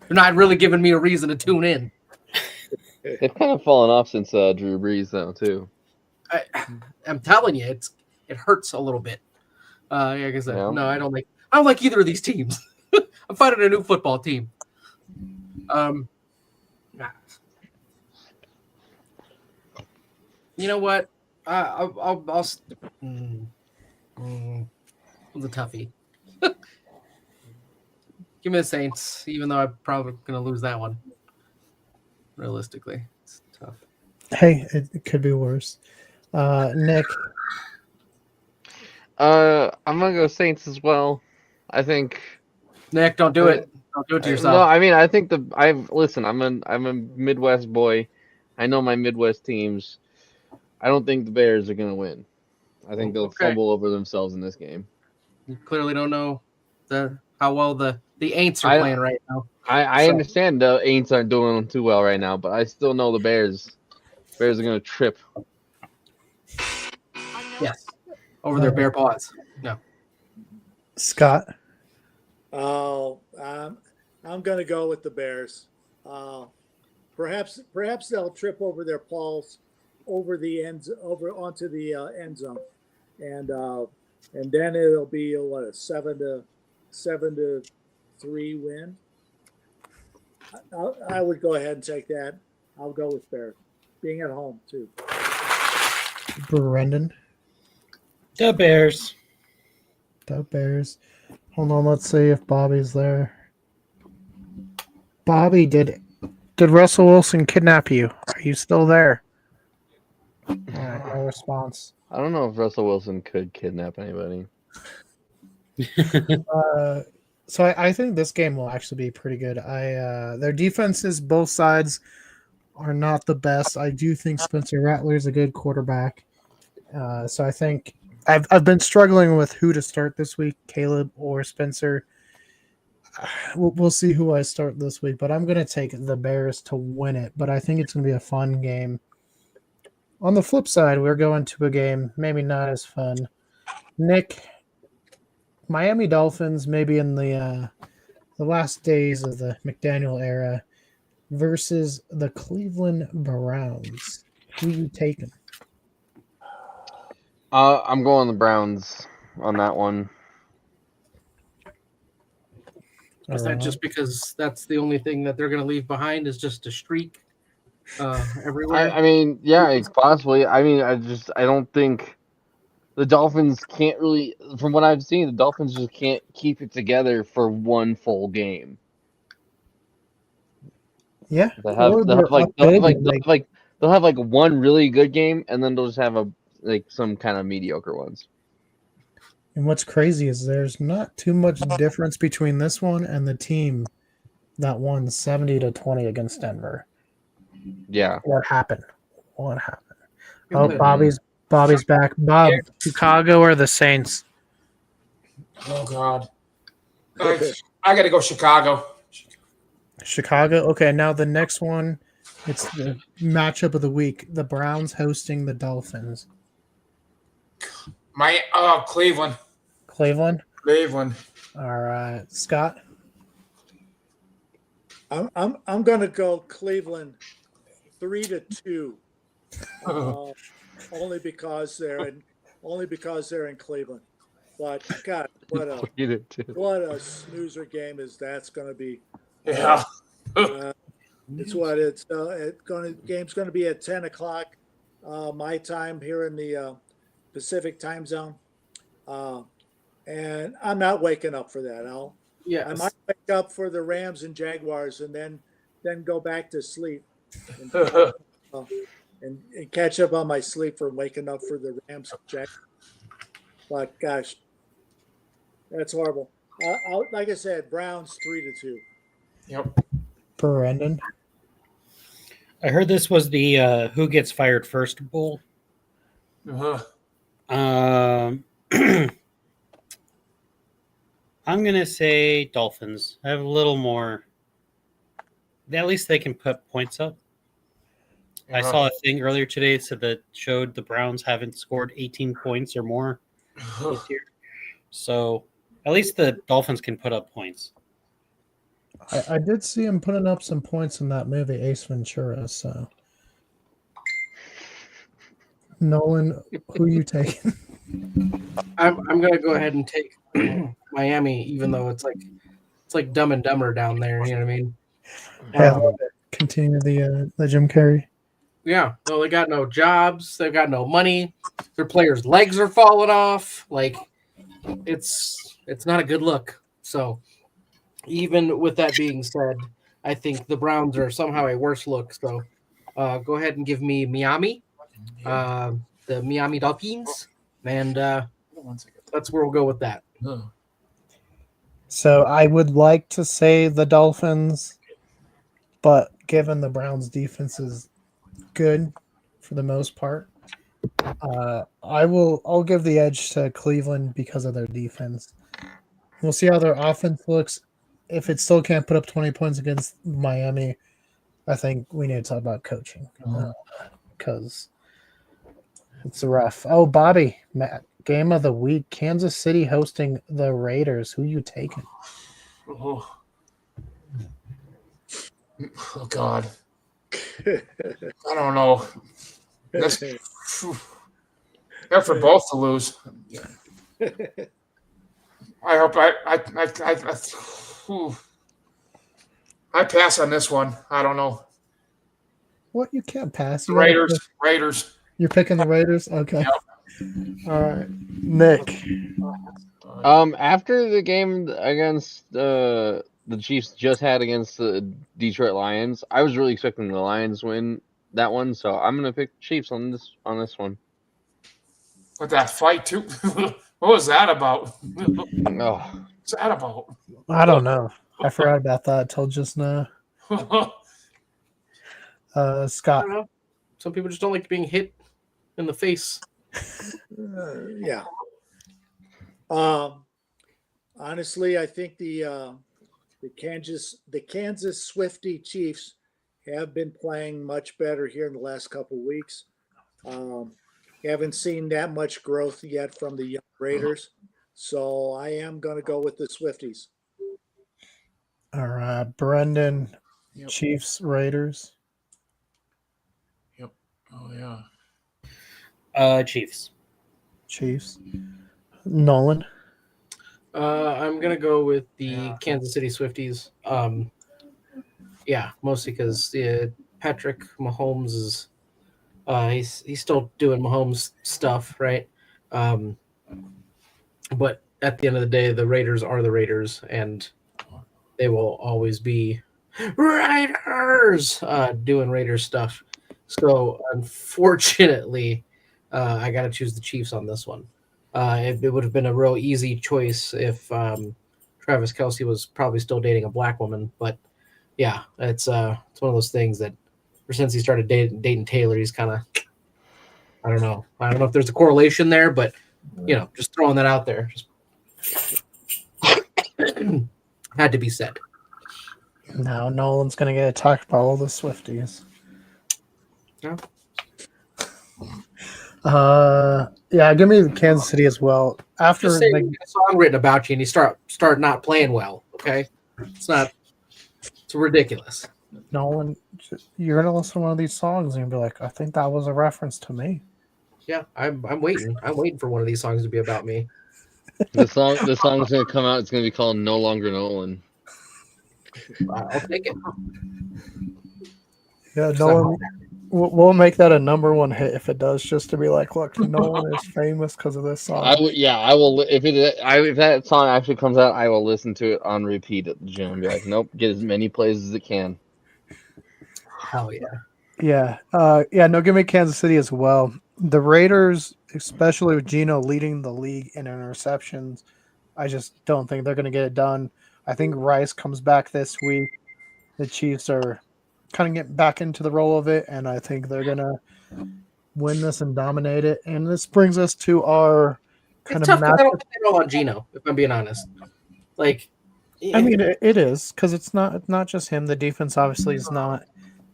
[SPEAKER 5] they're not really giving me a reason to tune in.
[SPEAKER 2] They've kind of fallen off since Drew Brees, though, too.
[SPEAKER 5] I'm telling you, it hurts a little bit. Like I said, no, I don't like either of these teams. I'm fighting a new football team. You know what? I'll the toughie. Give me the Saints, even though I'm probably going to lose that one. Realistically, it's tough.
[SPEAKER 1] Hey, it could be worse. Nick?
[SPEAKER 2] I'm going to go Saints as well. I think...
[SPEAKER 5] Nick, don't do it. Don't do it to yourself.
[SPEAKER 2] No, I mean, I think listen, I'm a Midwest boy. I know my Midwest teams. I don't think the Bears are going to win. I think they'll fumble over themselves in this game.
[SPEAKER 5] You clearly don't know how well the Aints are playing right now.
[SPEAKER 2] I understand the Aints aren't doing too well right now, but I still know the Bears are going to trip.
[SPEAKER 5] Yes. Over their bare paws. No.
[SPEAKER 1] Scott?
[SPEAKER 4] Oh, I'm going to go with the Bears. Perhaps they'll trip over their paws over onto the end zone, and then it'll be a 7-3 win. I would go ahead and take that. I'll go with Bears, being at home too.
[SPEAKER 1] Brendan?
[SPEAKER 3] The Bears.
[SPEAKER 1] The Bears. Hold on, let's see if Bobby's there. Bobby, did Russell Wilson kidnap you? Are you still there? All right, no response.
[SPEAKER 2] I don't know if Russell Wilson could kidnap anybody.
[SPEAKER 1] So I think this game will actually be pretty good. Their defenses, both sides, are not the best. I do think Spencer Rattler is a good quarterback. So I think I've been struggling with who to start this week, Caleb or Spencer. We'll see who I start this week, but I'm going to take the Bears to win it. But I think it's going to be a fun game. On the flip side, we're going to a game maybe not as fun. Nick, Miami Dolphins, maybe in the last days of the McDaniel era, versus the Cleveland Browns. Who you taking?
[SPEAKER 2] I'm going the Browns on that one.
[SPEAKER 5] Is that just because that's the only thing that they're going to leave behind is just a streak everywhere?
[SPEAKER 2] I mean, yeah, possibly. I mean, I don't think the Dolphins can't really, from what I've seen, the Dolphins just can't keep it together for one full game.
[SPEAKER 1] Yeah,
[SPEAKER 2] they'll have like one really good game, and then they'll just have some kind of mediocre ones.
[SPEAKER 1] And what's crazy is there's not too much difference between this one and the team that won 70-20 against Denver.
[SPEAKER 2] Yeah.
[SPEAKER 1] What happened? Oh, Bobby's back. Bob, Chicago or the Saints?
[SPEAKER 6] Oh God, I got to go Chicago.
[SPEAKER 1] Chicago. Okay, now the next one, it's the matchup of the week. The Browns hosting the Dolphins.
[SPEAKER 6] Cleveland.
[SPEAKER 1] Cleveland.
[SPEAKER 6] All
[SPEAKER 1] right, Scott.
[SPEAKER 4] I'm going to go Cleveland 3-2. Only because they're in Cleveland. But God, what a snoozer game is that's going to be.
[SPEAKER 6] Yeah.
[SPEAKER 4] Game's going to be at 10 o'clock my time here in the Pacific time zone, and I'm not waking up for that. I might wake up for the Rams and Jaguars and then go back to sleep and catch up on my sleep from waking up for the Rams and Jaguars. But gosh, that's horrible. Like I said, Browns 3-2.
[SPEAKER 6] Yep.
[SPEAKER 1] Brendan.
[SPEAKER 3] I heard this was the who gets fired first bowl. I'm gonna say Dolphins. I have a little more. At least they can put points up. I saw a thing earlier today that showed the Browns haven't scored 18 points or more this year. So at least the Dolphins can put up points.
[SPEAKER 1] I did see him putting up some points in that movie Ace Ventura. So, Nolan, who you taking?
[SPEAKER 5] I'm gonna go ahead and take Miami, even though it's like Dumb and Dumber down there. You know what I mean?
[SPEAKER 1] Continue the Jim Carrey.
[SPEAKER 5] Yeah, no, they got no jobs. They've got no money. Their players' legs are falling off. Like, it's not a good look. So, even with that being said, I think the Browns are somehow a worse look. So, go ahead and give me Miami, the Miami Dolphins, and that's where we'll go with that.
[SPEAKER 1] So, I would like to say the Dolphins, but given the Browns' defense is good for the most part, I'll give the edge to Cleveland because of their defense. We'll see how their offense looks. If it still can't put up 20 points against Miami, I think we need to talk about coaching because it's rough. Oh, Bobby, Matt, game of the week: Kansas City hosting the Raiders. Who you taking?
[SPEAKER 6] Oh God. I don't know. They're for both to lose. I hope I pass on this one. I don't know.
[SPEAKER 1] What? You can't pass.
[SPEAKER 6] Raiders.
[SPEAKER 1] You're picking the Raiders? Okay.
[SPEAKER 6] Yep.
[SPEAKER 1] All right. Nick.
[SPEAKER 2] After the game against the Chiefs just had against the Detroit Lions, I was really expecting the Lions win that one, so I'm gonna pick Chiefs on this one.
[SPEAKER 6] But that fight too. What was that about?
[SPEAKER 2] Oh.
[SPEAKER 6] What's that about?
[SPEAKER 1] I don't know. I forgot about that until just now.
[SPEAKER 5] I
[SPEAKER 1] Scott.
[SPEAKER 5] don't know. Some people just don't like being hit in the face.
[SPEAKER 4] Yeah. Honestly, I think the Kansas Swifty Chiefs have been playing much better here in the last couple of weeks. Haven't seen that much growth yet from the young Raiders, so I am going to go with the Swifties.
[SPEAKER 1] All right, Brendan,
[SPEAKER 6] Yep.
[SPEAKER 1] Chiefs, Raiders.
[SPEAKER 6] Yep. Oh yeah.
[SPEAKER 3] Chiefs.
[SPEAKER 1] Chiefs. Nolan.
[SPEAKER 5] I'm gonna go with the
[SPEAKER 6] Yeah.
[SPEAKER 5] Kansas City Swifties. Yeah, mostly because Patrick Mahomes is he's still doing Mahomes stuff, right? But at the end of the day, the Raiders are the Raiders, and they will always be Raiders doing Raiders stuff. So unfortunately, I got to choose the Chiefs on this one. It would have been a real easy choice if Travis Kelce was probably still dating a black woman, but yeah, it's one of those things that ever since he started dating Taylor, he's kind of I don't know if there's a correlation there, but just throwing that out there, just had to be said.
[SPEAKER 1] Now Nolan's gonna get attacked by all the Swifties.
[SPEAKER 5] Yeah.
[SPEAKER 1] Yeah, give me Kansas City as well. After
[SPEAKER 5] Just say you get a song written about you and you start not playing well. Okay, it's ridiculous.
[SPEAKER 1] Nolan, you're gonna listen to one of these songs and you'll be like, I think that was a reference to me.
[SPEAKER 5] Yeah, I'm waiting. I'm waiting for one of these songs to be about me.
[SPEAKER 2] The song's gonna come out. It's gonna be called "No Longer Nolan."
[SPEAKER 5] I'll take it.
[SPEAKER 1] Yeah, Nolan. We'll make that a number one hit if it does, just to be like, look, Nolan is famous because of this song.
[SPEAKER 2] I will. If that song actually comes out, I will listen to it on repeat at the gym and be like, nope, get as many plays as it can.
[SPEAKER 5] Hell yeah.
[SPEAKER 1] Yeah. No, give me Kansas City as well. The Raiders, especially with Geno leading the league in interceptions, I just don't think they're going to get it done. I think Rice comes back this week. The Chiefs are kind of getting back into the role of it, and I think they're going to win this and dominate it. And this brings us to our kind
[SPEAKER 5] It's
[SPEAKER 1] of
[SPEAKER 5] tough because I don't think they're all on Geno, if I'm being honest. Like,
[SPEAKER 1] I mean, it is because it's not just him. The defense obviously is not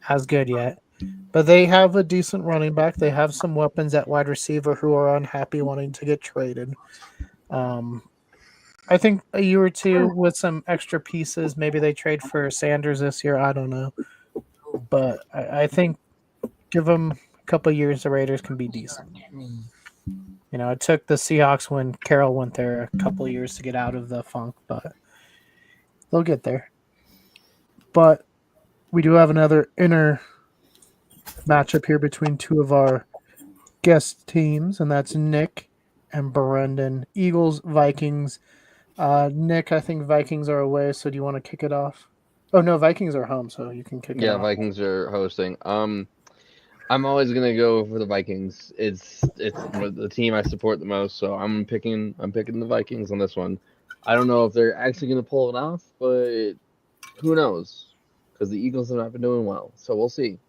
[SPEAKER 1] as good yet, but they have a decent running back. They have some weapons at wide receiver who are unhappy wanting to get traded. I think a year or two with some extra pieces, maybe they trade for Sanders this year. I don't know, but I think give them a couple of years, the Raiders can be decent. It took the Seahawks when Carroll went there a couple of years to get out of the funk, but they'll get there. But we do have another inner matchup here between two of our guest teams, and that's Nick and Brendan. Eagles, Vikings. Nick, I think Vikings are away, so do you want to kick it off? Oh, no, Vikings are home, so you can kick it off.
[SPEAKER 2] Yeah, Vikings are hosting. I'm always gonna go for the Vikings. It's the team I support the most, so I'm picking the Vikings on this one. I don't know if they're actually gonna pull it off, but who knows? Because the Eagles have not been doing well, so we'll see.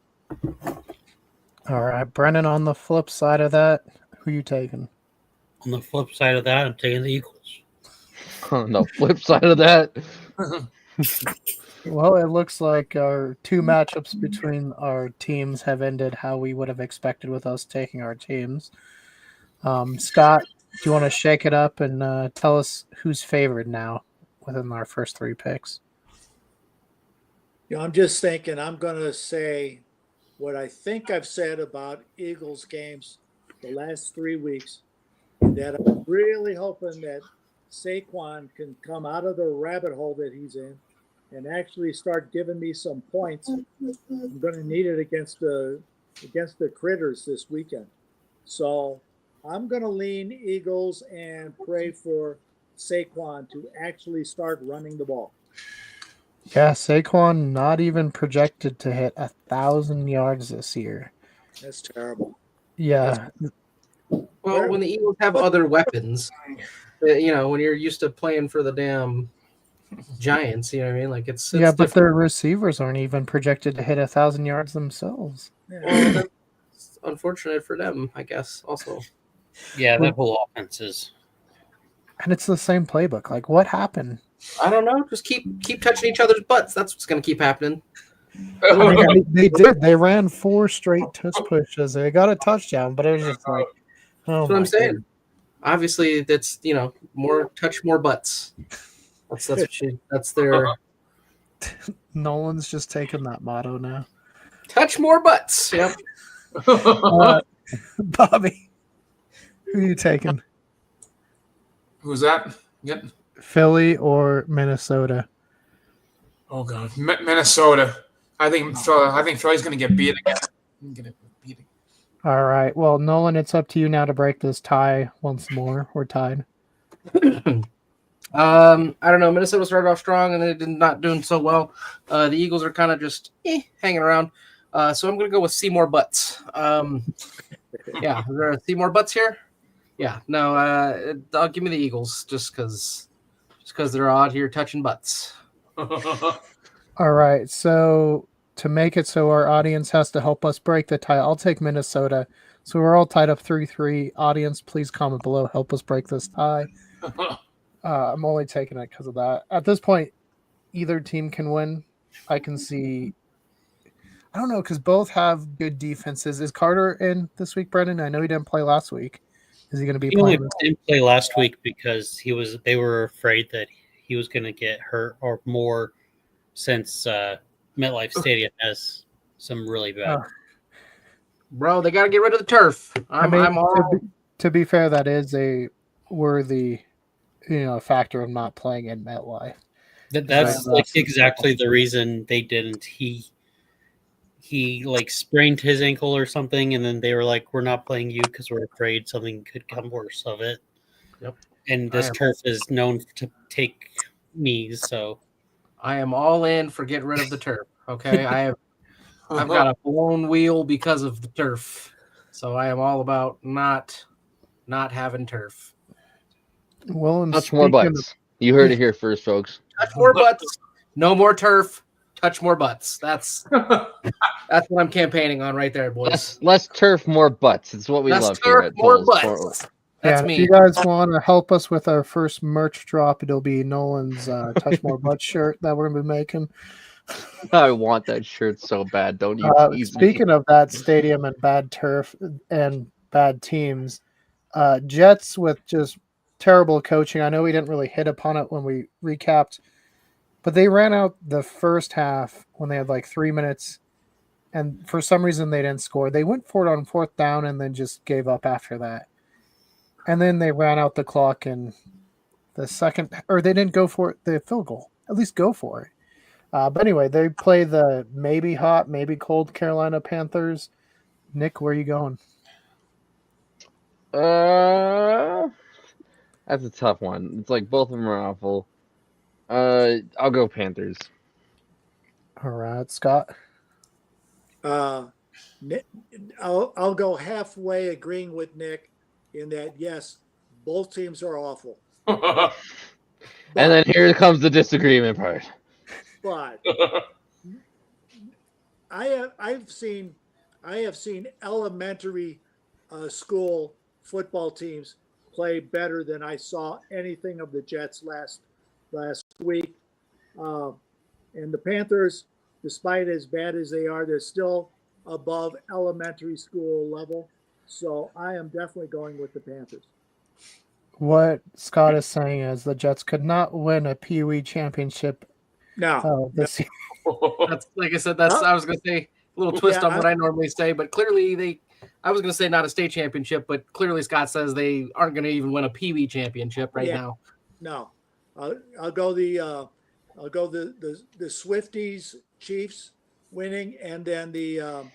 [SPEAKER 1] All right, Brennan. On the flip side of that, who you taking?
[SPEAKER 3] On the flip side of that, I'm taking the Eagles.
[SPEAKER 2] On the flip side of that.
[SPEAKER 1] Well, it looks like our two matchups between our teams have ended how we would have expected with us taking our teams. Scott, do you want to shake it up and tell us who's favored now within our first three picks?
[SPEAKER 4] I'm just thinking I'm going to say what I think I've said about Eagles games the last 3 weeks, that I'm really hoping that Saquon can come out of the rabbit hole that he's in and actually start giving me some points. I'm going to need it against the Critters this weekend. So I'm going to lean Eagles and pray for Saquon to actually start running the ball.
[SPEAKER 1] Yeah, Saquon not even projected to hit 1,000 yards this year.
[SPEAKER 4] That's terrible.
[SPEAKER 1] Yeah.
[SPEAKER 5] Well, when the Eagles have other weapons, when you're used to playing for the damn Giants. You know what I mean? Like it's
[SPEAKER 1] Yeah, but
[SPEAKER 5] different.
[SPEAKER 1] their receivers aren't even projected to hit 1,000 yards themselves.
[SPEAKER 5] Well, that's unfortunate for them, I guess. Also,
[SPEAKER 3] Yeah, that whole offense is.
[SPEAKER 1] And it's the same playbook. Like, what happened?
[SPEAKER 5] I don't know. Just keep touching each other's butts. That's what's going to keep happening.
[SPEAKER 1] I mean, they did. They ran 4 straight tush pushes. They got a touchdown, but it was just like, oh,
[SPEAKER 5] That's what I'm
[SPEAKER 1] my
[SPEAKER 5] saying.
[SPEAKER 1] goodness.
[SPEAKER 5] Obviously, that's more touch, more butts. That's their
[SPEAKER 1] Nolan's just taking that motto now.
[SPEAKER 5] touch more butts. Yep.
[SPEAKER 1] Bobby, who are you taking?
[SPEAKER 6] Who's that? Yep.
[SPEAKER 1] Philly or Minnesota?
[SPEAKER 6] Oh God, Minnesota. I think Philly's going to get beat again.
[SPEAKER 1] All right. Well, Nolan, it's up to you now to break this tie once more. We're tied.
[SPEAKER 5] I don't know. Minnesota started off strong and they did not doing so well. The Eagles are kind of just hanging around. So I'm going to go with Seymour Butts. Yeah, is there a Seymour Butts here? Yeah, no. I'll give me the Eagles just because they're out here touching butts.
[SPEAKER 1] All right. So to make it so our audience has to help us break the tie, I'll take Minnesota. So we're all tied up 3-3. Audience, please comment below. Help us break this tie. I'm only taking it because of that. At this point, either team can win. I can see. I don't know because both have good defenses. Is Carter in this week, Brendan? I know he didn't play last week. Is he going to be
[SPEAKER 3] He only
[SPEAKER 1] playing?
[SPEAKER 3] didn't play last week because they were afraid that he was going to get hurt or more since MetLife Stadium has some really bad.
[SPEAKER 5] Bro, they got to get rid of the turf.
[SPEAKER 1] To be fair, that is a worthy, factor of not playing in MetLife.
[SPEAKER 3] That's like exactly the reason they didn't. He like sprained his ankle or something, and then they were like, "We're not playing you because we're afraid something could come worse of it."
[SPEAKER 5] Yep.
[SPEAKER 3] And this turf is known to take knees, so
[SPEAKER 5] I am all in for getting rid of the turf. Okay, I've got a blown wheel because of the turf, so I am all about not having turf.
[SPEAKER 1] Well,
[SPEAKER 2] touch more butts. You heard it here first, folks.
[SPEAKER 5] Touch more butts. No more turf. Touch more butts. That's what I'm campaigning on right there, boys.
[SPEAKER 2] Less turf, more butts. It's what we love here at
[SPEAKER 5] more
[SPEAKER 2] Culz
[SPEAKER 5] butts.
[SPEAKER 2] Sports.
[SPEAKER 5] That's
[SPEAKER 1] me.
[SPEAKER 5] me.
[SPEAKER 1] If you guys want to help us with our first merch drop, it'll be Nolan's Touch More Butt shirt that we're going to be making.
[SPEAKER 2] I want that shirt so bad. Don't you tease me.
[SPEAKER 1] Speaking of that stadium and bad turf and bad teams, Jets with just terrible coaching. I know we didn't really hit upon it when we recapped, but they ran out the first half when they had like 3 minutes, and for some reason they didn't score. They went for it on 4th down and then just gave up after that. And then they ran out the clock in the second, or they didn't go for it, the field goal. At least go for it. But anyway, they play the maybe hot, maybe cold Carolina Panthers. Nick, where are you going?
[SPEAKER 2] That's a tough one. It's like both of them are awful. I'll go Panthers.
[SPEAKER 1] All right, Scott.
[SPEAKER 4] I'll go halfway agreeing with Nick in that, yes, both teams are awful.
[SPEAKER 2] And then here comes the disagreement part.
[SPEAKER 4] But I have seen elementary school football teams play better than I saw anything of the Jets last week. And the Panthers, despite as bad as they are, they're still above elementary school level. So I am definitely going with the Panthers.
[SPEAKER 1] What Scott is saying is the Jets could not win a Pee Wee championship. This year.
[SPEAKER 5] That's like I said. I was going to say a little twist on what I normally say, but clearly I was going to say not a state championship, but clearly Scott says they aren't going to even win a Pee Wee championship now.
[SPEAKER 4] No, I'll go the Swifties Chiefs winning, and then the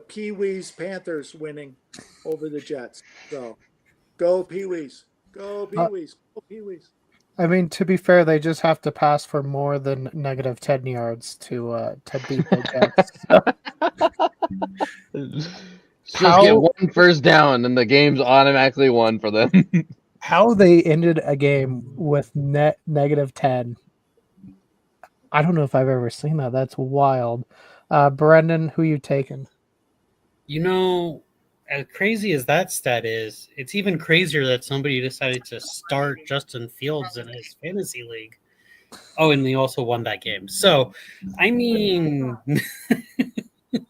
[SPEAKER 4] Pee Wees Panthers winning over the Jets. So go Pee Wees, go Pee Wees, go Pee Wees.
[SPEAKER 1] I mean, to be fair, they just have to pass for more than negative 10 yards to beat the Jets.
[SPEAKER 2] Just get one first down, and the game's automatically won for them.
[SPEAKER 1] How they ended a game with net negative 10 I don't know if I've ever seen that. That's wild. Brendan, who you taking?
[SPEAKER 3] You know, as crazy as that stat is, it's even crazier that somebody decided to start Justin Fields in his fantasy league. Oh, and he also won that game. So, I mean,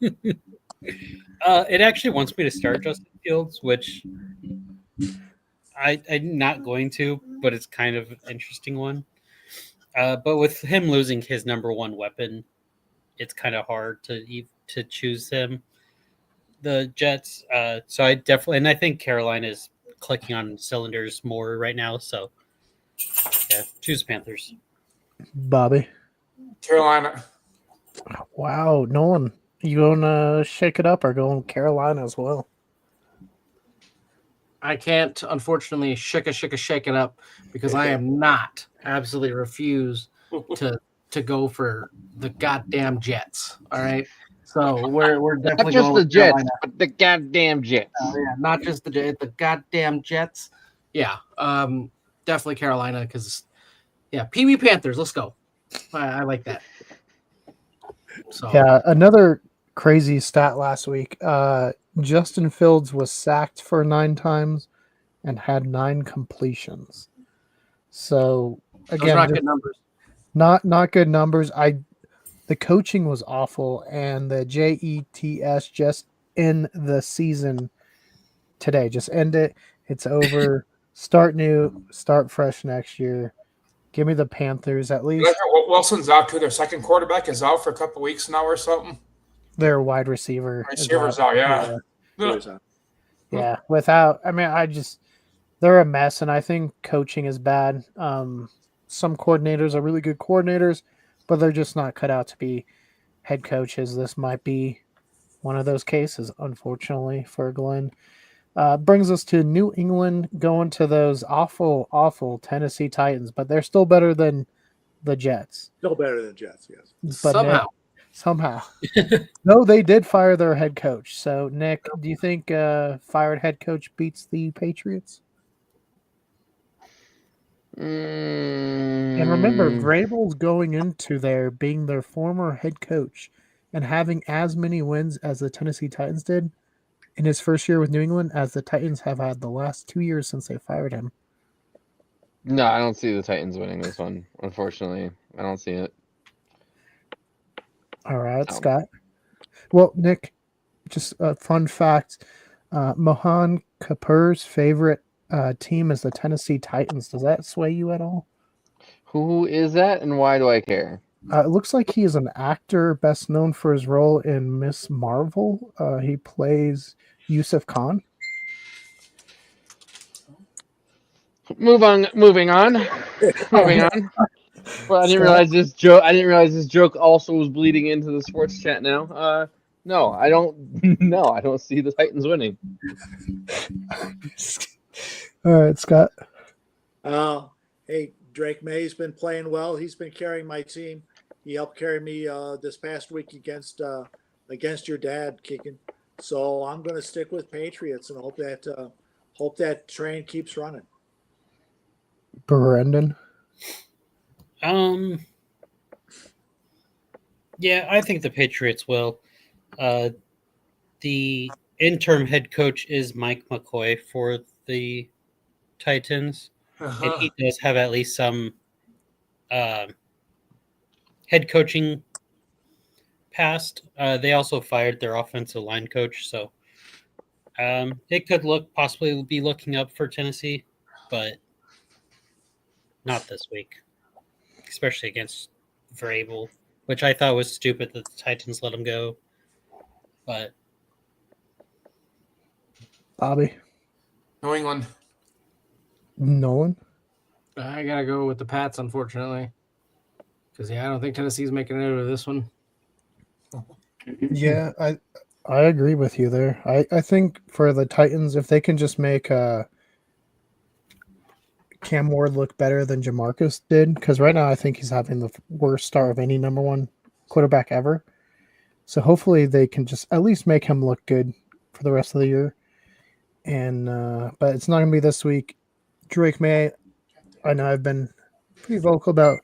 [SPEAKER 3] it actually wants me to start Justin Fields, which I'm not going to, but it's kind of an interesting one. But with him losing his number one weapon, it's kind of hard to choose him. The Jets. So I definitely, and I think Carolina is clicking on cylinders more right now. So yeah, choose Panthers.
[SPEAKER 1] Bobby.
[SPEAKER 6] Carolina.
[SPEAKER 1] Wow, Nolan. You going to shake it up or going Carolina as well?
[SPEAKER 5] I can't, unfortunately, shake it up because I am not absolutely refuse to go for the goddamn Jets. All right, so we're
[SPEAKER 2] Not
[SPEAKER 5] definitely
[SPEAKER 2] just
[SPEAKER 5] going
[SPEAKER 2] the
[SPEAKER 5] with
[SPEAKER 2] Jets,
[SPEAKER 5] Carolina.
[SPEAKER 2] but the goddamn Jets.
[SPEAKER 5] Yeah, not just the goddamn Jets. Yeah, definitely Carolina because Pee Wee Panthers. Let's go. I like that. So
[SPEAKER 1] Yeah, another crazy stat last week. Justin Fields was sacked for 9 times and had 9 completions. So
[SPEAKER 5] those are
[SPEAKER 1] again,
[SPEAKER 5] not
[SPEAKER 1] just
[SPEAKER 5] good numbers.
[SPEAKER 1] not good numbers. The coaching was awful, and the Jets just end the season today. Just end it. It's over. Start new. Start fresh next year. Give me the Panthers. At
[SPEAKER 6] Did I
[SPEAKER 1] least
[SPEAKER 6] hear Wilson's out too? Their second quarterback is out for a couple weeks now or something.
[SPEAKER 1] their wide receiver is out.
[SPEAKER 6] Receivers out, yeah.
[SPEAKER 4] Here's a-
[SPEAKER 1] Yeah. Without, I mean, they're a mess, and I think coaching is bad. Some coordinators are really good coordinators, but they're just not cut out to be head coaches. This might be one of those cases, unfortunately, for Glenn. Brings us to New England going to those awful, awful Tennessee Titans, but they're still better than the Jets.
[SPEAKER 4] Still better than Jets, yes.
[SPEAKER 1] But
[SPEAKER 5] Somehow.
[SPEAKER 1] somehow. No, they did fire their head coach. So, Nick, do you think fired head coach beats the Patriots? And remember, Vrabel's going into there being their former head coach and having as many wins as the Tennessee Titans did in his first year with New England as the Titans have had the last 2 years since they fired him.
[SPEAKER 2] No, I don't see the Titans winning this one. Unfortunately, I don't see it.
[SPEAKER 1] All right,
[SPEAKER 2] No.
[SPEAKER 1] Scott. Well, Nick, just a fun fact. Mohan Kapoor's favorite team is the Tennessee Titans. Does that sway you at all?
[SPEAKER 2] Who is that, and why do I care?
[SPEAKER 1] It looks like he is an actor best known for his role in Miss Marvel. He plays Yusuf Khan.
[SPEAKER 2] Moving on. Moving on. Well, I didn't realize this joke. I didn't realize this joke also was bleeding into the sports chat now. No, I don't. No, I don't see the Titans winning.
[SPEAKER 1] All right, Scott.
[SPEAKER 4] Hey, Drake May's been playing well. He's been carrying my team. He helped carry me this past week against your dad kicking. So I'm going to stick with Patriots and hope that train keeps running.
[SPEAKER 1] Brendan.
[SPEAKER 3] Yeah, I think the Patriots will. The interim head coach is Mike McCoy for the Titans, and he does have at least some head coaching past. They also fired their offensive line coach, so it could possibly be looking up for Tennessee, but not this week, especially against Vrabel, which I thought was stupid that the Titans let him go. But
[SPEAKER 1] Bobby.
[SPEAKER 6] New England.
[SPEAKER 1] Nolan.
[SPEAKER 5] I gotta go with the Pats, unfortunately, because I don't think Tennessee's making it out of this one.
[SPEAKER 1] Yeah, I agree with you there. I think for the Titans, if they can just make Cam Ward look better than Jamarcus did, because right now I think he's having the worst start of any number one quarterback ever. So hopefully they can just at least make him look good for the rest of the year. And but it's not going to be this week. Drake May, I know I've been pretty vocal about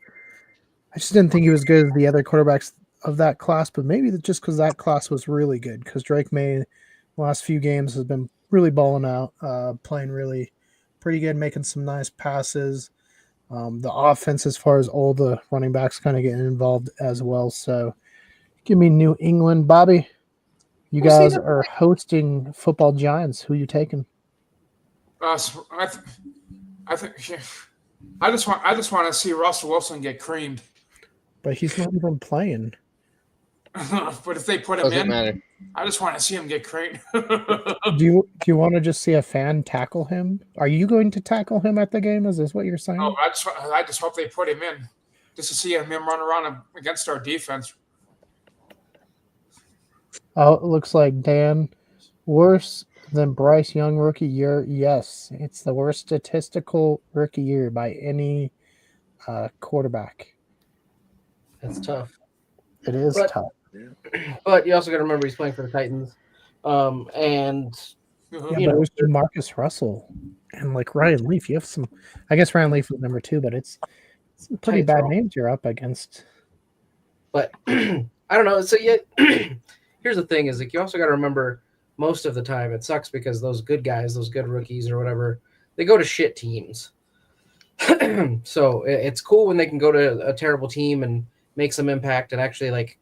[SPEAKER 1] I just didn't think he was good as the other quarterbacks of that class, but maybe just because that class was really good. Because Drake May, the last few games, has been really balling out, playing really pretty good, making some nice passes. The offense, as far as all the running backs, kind of getting involved as well. So, give me New England, Bobby. You guys are hosting football giants. Who you taking?
[SPEAKER 6] So I think I just want to see Russell Wilson get creamed.
[SPEAKER 1] But he's not even playing.
[SPEAKER 6] But if they put him
[SPEAKER 2] Doesn't
[SPEAKER 6] in,
[SPEAKER 2] matter.
[SPEAKER 6] I just want to see him get creamed.
[SPEAKER 1] Do you want to just see a fan tackle him? Are you going to tackle him at the game? Is this what you're saying?
[SPEAKER 6] No, I just hope they put him in, just to see him run around against our defense.
[SPEAKER 1] Oh, it looks like Dan. Worse than Bryce Young rookie year? Yes, it's the worst statistical rookie year by any quarterback.
[SPEAKER 5] That's tough.
[SPEAKER 1] It is tough.
[SPEAKER 5] But you also got to remember he's playing for the Titans, and
[SPEAKER 1] Yeah,
[SPEAKER 5] you
[SPEAKER 1] but
[SPEAKER 5] know,
[SPEAKER 1] it was Marcus Russell and like Ryan Leaf. You have some. I guess Ryan Leaf was number 2, but it's some pretty
[SPEAKER 5] Titans
[SPEAKER 1] bad
[SPEAKER 5] are all-
[SPEAKER 1] names you're up against.
[SPEAKER 5] But I don't know. So yet, here's the thing: is like you also got to remember most of the time it sucks because those good guys, those good rookies or whatever, they go to shit teams. So it's cool when they can go to a terrible team and make some impact and actually like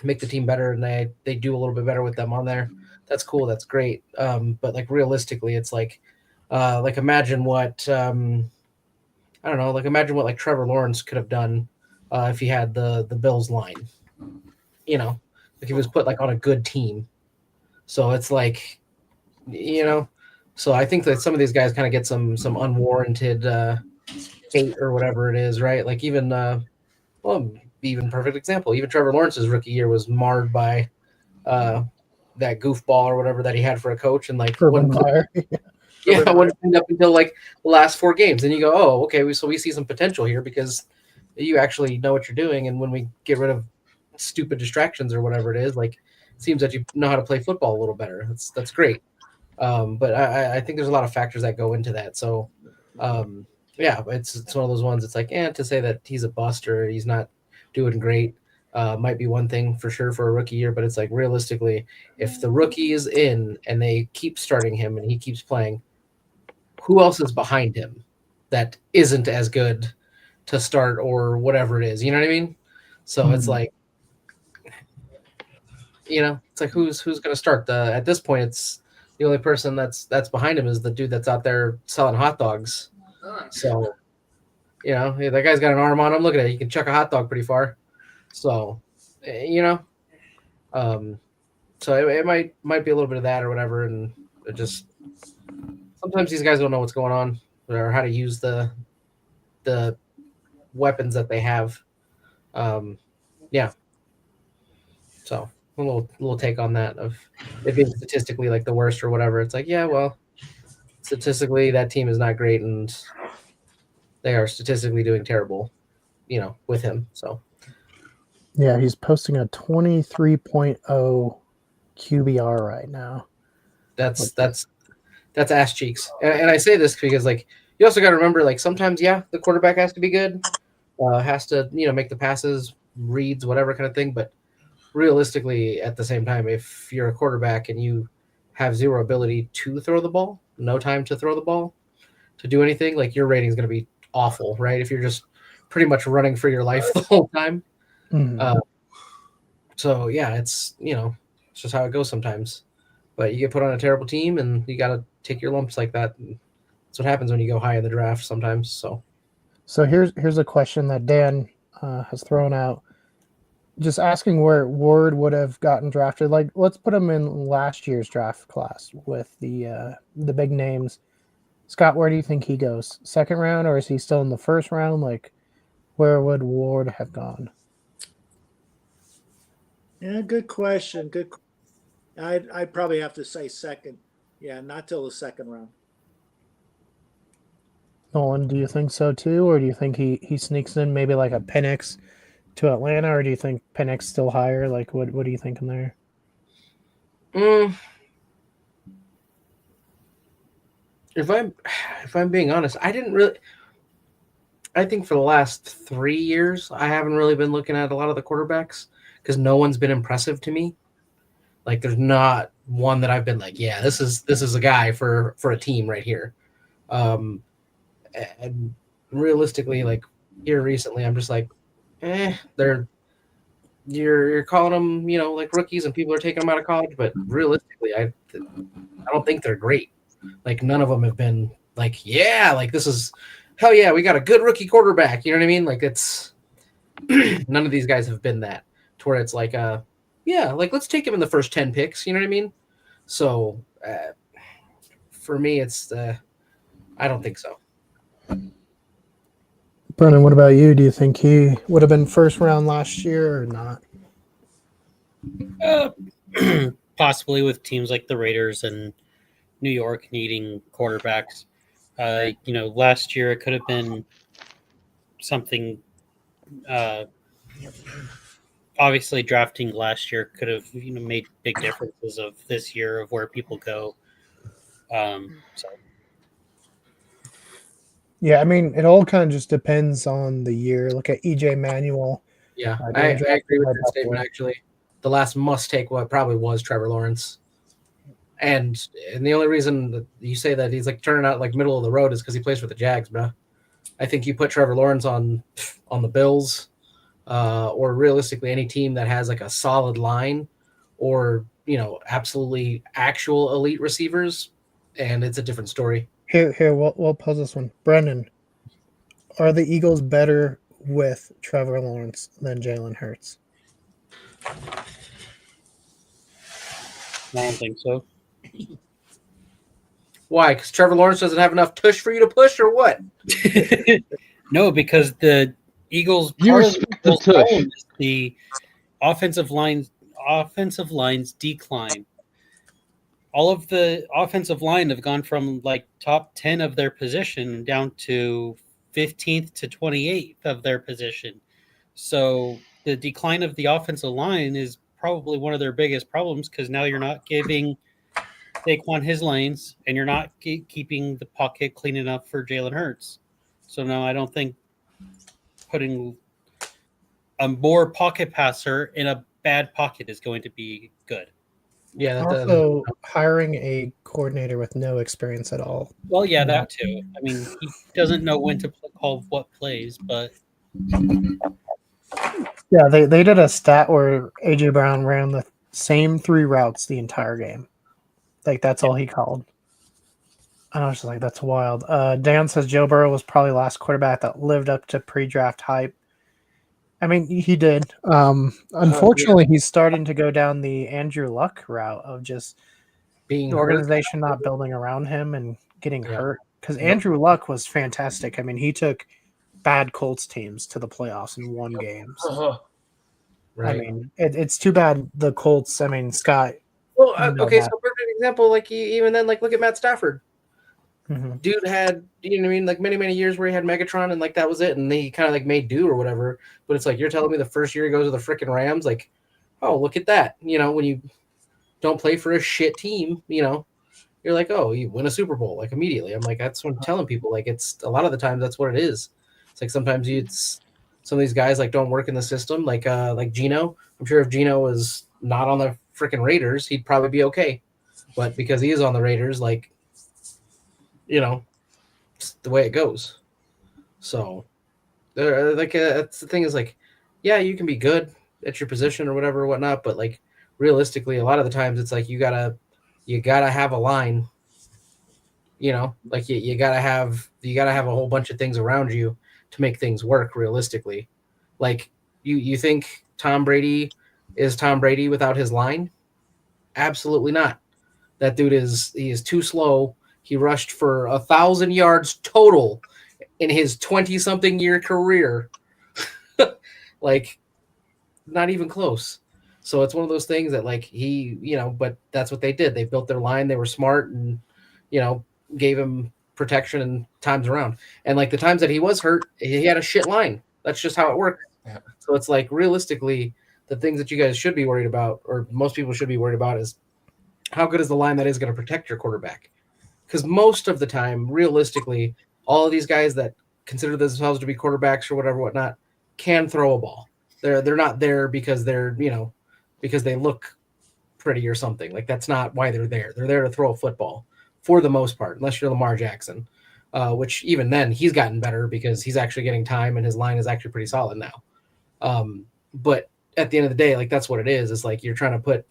[SPEAKER 5] make the team better, and they do a little bit better with them on there. That's cool. That's great. But like realistically, it's like imagine what I don't know. Like imagine what like Trevor Lawrence could have done if he had the Bills line. You know, if he was put like on a good team. So it's like, So I think that some of these guys kind of get some unwarranted hate or whatever it is, right? Like even even perfect example. Even Trevor Lawrence's rookie year was marred by that goofball or whatever that he had for a coach, and like
[SPEAKER 1] Urban Meyer.
[SPEAKER 5] wouldn't end up until like the last 4 games. And you go, oh, okay, so we see some potential here because you actually know what you're doing. And when we get rid of stupid distractions or whatever it is, like it seems that you know how to play football a little better. That's great. But I think there's a lot of factors that go into that. So yeah, it's one of those ones. It's like, to say that he's a bust or he's not doing great might be one thing for sure for a rookie year, but it's like realistically, if the rookie is in and they keep starting him and he keeps playing, who else is behind him that isn't as good to start or whatever it is? You know what I mean? So it's like, it's like who's going to start? At this point, it's the only person that's behind him is the dude that's out there selling hot dogs. So, that guy's got an arm on him. Look at it. He can chuck a hot dog pretty far. So, so it might be a little bit of that or whatever. And it just, sometimes these guys don't know what's going on or how to use the weapons that they have. Yeah. So a little take on that of it being statistically like the worst or whatever. It's like, yeah, well, statistically that team is not great and they are statistically doing terrible, with him. So
[SPEAKER 1] Yeah, he's posting a 23.0 QBR right now.
[SPEAKER 5] that's ass cheeks. And I say this because like you also got to remember like sometimes the quarterback has to be good, has to make the passes, reads, whatever kind of thing. But realistically, at the same time, if you're a quarterback and you have zero ability to throw the ball, no time to throw the ball, to do anything, like your rating is going to be awful, right? If you're just pretty much running for your life the whole time.
[SPEAKER 1] Mm-hmm.
[SPEAKER 5] So yeah, it's it's just how it goes sometimes. But you get put on a terrible team, and you got to take your lumps like that. And that's what happens when you go high in the draft sometimes.
[SPEAKER 1] So here's a question that Dan has thrown out. Just asking where Ward would have gotten drafted. Like, let's put him in last year's draft class with the big names. Scott, where do you think he goes? Second round, or is he still in the first round? Like, where would Ward have gone?
[SPEAKER 4] Yeah, good question. Good. I'd probably have to say second. Yeah, not till the second round.
[SPEAKER 1] Nolan, do you think so too, or do you think he sneaks in maybe like a Penix to Atlanta, or do you think Penix still higher? Like, what are you thinking there?
[SPEAKER 5] If I'm being honest, I didn't really. I think for the last 3 years, I haven't really been looking at a lot of the quarterbacks because no one's been impressive to me. Like, there's not one that I've been like, yeah, this is a guy for a team right here. And realistically, like here recently, I'm just like, they're you're calling them, like rookies, and people are taking them out of college. But realistically, I don't think they're great. Like none of them have been like, yeah, like this is hell yeah, we got a good rookie quarterback. You know what I mean? Like it's none of these guys have been that to where it's like, yeah, like let's take him in the first 10 picks. You know what I mean? So for me, it's I don't think so.
[SPEAKER 1] Brennan, what about you? Do you think he would have been first round last year or not?
[SPEAKER 3] Possibly with teams like the Raiders and New York needing quarterbacks. Last year it could have been something. Obviously, drafting last year could have made big differences of this year of where people go.
[SPEAKER 1] Yeah, I mean, it all kind of just depends on the year. Look at EJ Manuel.
[SPEAKER 5] Yeah, I agree with that statement. Actually, the last must take probably was Trevor Lawrence, and the only reason that you say that he's like turning out like middle of the road is because he plays for the Jags, bro. I think you put Trevor Lawrence on the Bills, or realistically any team that has like a solid line, or absolutely actual elite receivers, and it's a different story.
[SPEAKER 1] Here, we'll pose this one. Brendan, are the Eagles better with Trevor Lawrence than Jalen Hurts?
[SPEAKER 3] I don't think so.
[SPEAKER 5] Why? Because Trevor Lawrence doesn't have enough tush for you to push, or what?
[SPEAKER 3] No, because the Eagles the offensive lines decline. All of the offensive line have gone from like top 10 of their position down to 15th to 28th of their position. So the decline of the offensive line is probably one of their biggest problems because now you're not giving Saquon his lanes and you're not keeping the pocket clean enough for Jalen Hurts. So no, I don't think putting a more pocket passer in a bad pocket is going to be good.
[SPEAKER 5] Yeah.
[SPEAKER 1] Also, hiring a coordinator with no experience at all.
[SPEAKER 3] Well, yeah, that too. I mean, he doesn't know when to call what plays, but
[SPEAKER 1] yeah, they did a stat where AJ Brown ran the same 3 routes the entire game. Like that's all he called. I was just like, that's wild. Dan says Joe Burrow was probably the last quarterback that lived up to pre-draft hype. I mean, he did. Unfortunately, he's starting to go down the Andrew Luck route of just
[SPEAKER 5] being
[SPEAKER 1] the organization not building around him and getting hurt. Because Andrew Luck was fantastic. I mean, he took bad Colts teams to the playoffs and won games. Right. I mean, it's too bad the Colts. I mean, Scott.
[SPEAKER 5] Well, okay, so perfect example. Like even then, like look at Matt Stafford.
[SPEAKER 1] Mm-hmm.
[SPEAKER 5] Dude had, you know what I mean, like many years where he had Megatron and like that was it, and he kind of like made do or whatever. But it's like you're telling me the first year he goes to the freaking Rams, like, oh look at that, when you don't play for a shit team, you're like, oh, you win a Super Bowl like immediately. I'm like, that's what I'm telling people. Like it's a lot of the times that's what it is. It's like sometimes some of these guys like don't work in the system, like Geno. I'm sure if Geno was not on the freaking Raiders, he'd probably be okay. But because he is on the Raiders, like, it's the way it goes. So, that's the thing is like, yeah, you can be good at your position or whatever or whatnot, but like realistically, a lot of the times it's like you gotta have a line. Like you gotta have a whole bunch of things around you to make things work realistically. Like you think Tom Brady is Tom Brady without his line? Absolutely not. That dude he is too slow. He rushed for 1,000 yards total in his 20-something year career. Like, not even close. So it's one of those things that like but that's what they did. They built their line. They were smart and, gave him protection and times around. And like the times that he was hurt, he had a shit line. That's just how it worked.
[SPEAKER 6] Yeah.
[SPEAKER 5] So it's like realistically, the things that you guys should be worried about, or most people should be worried about, is how good is the line that is going to protect your quarterback? Because most of the time, realistically, all of these guys that consider themselves to be quarterbacks or whatnot, can throw a ball. They're not there because they're, because they look pretty or something. Like, that's not why they're there. They're there to throw a football for the most part, unless you're Lamar Jackson, which even then he's gotten better because he's actually getting time and his line is actually pretty solid now. But at the end of the day, like, that's what it is. It's like you're trying to put,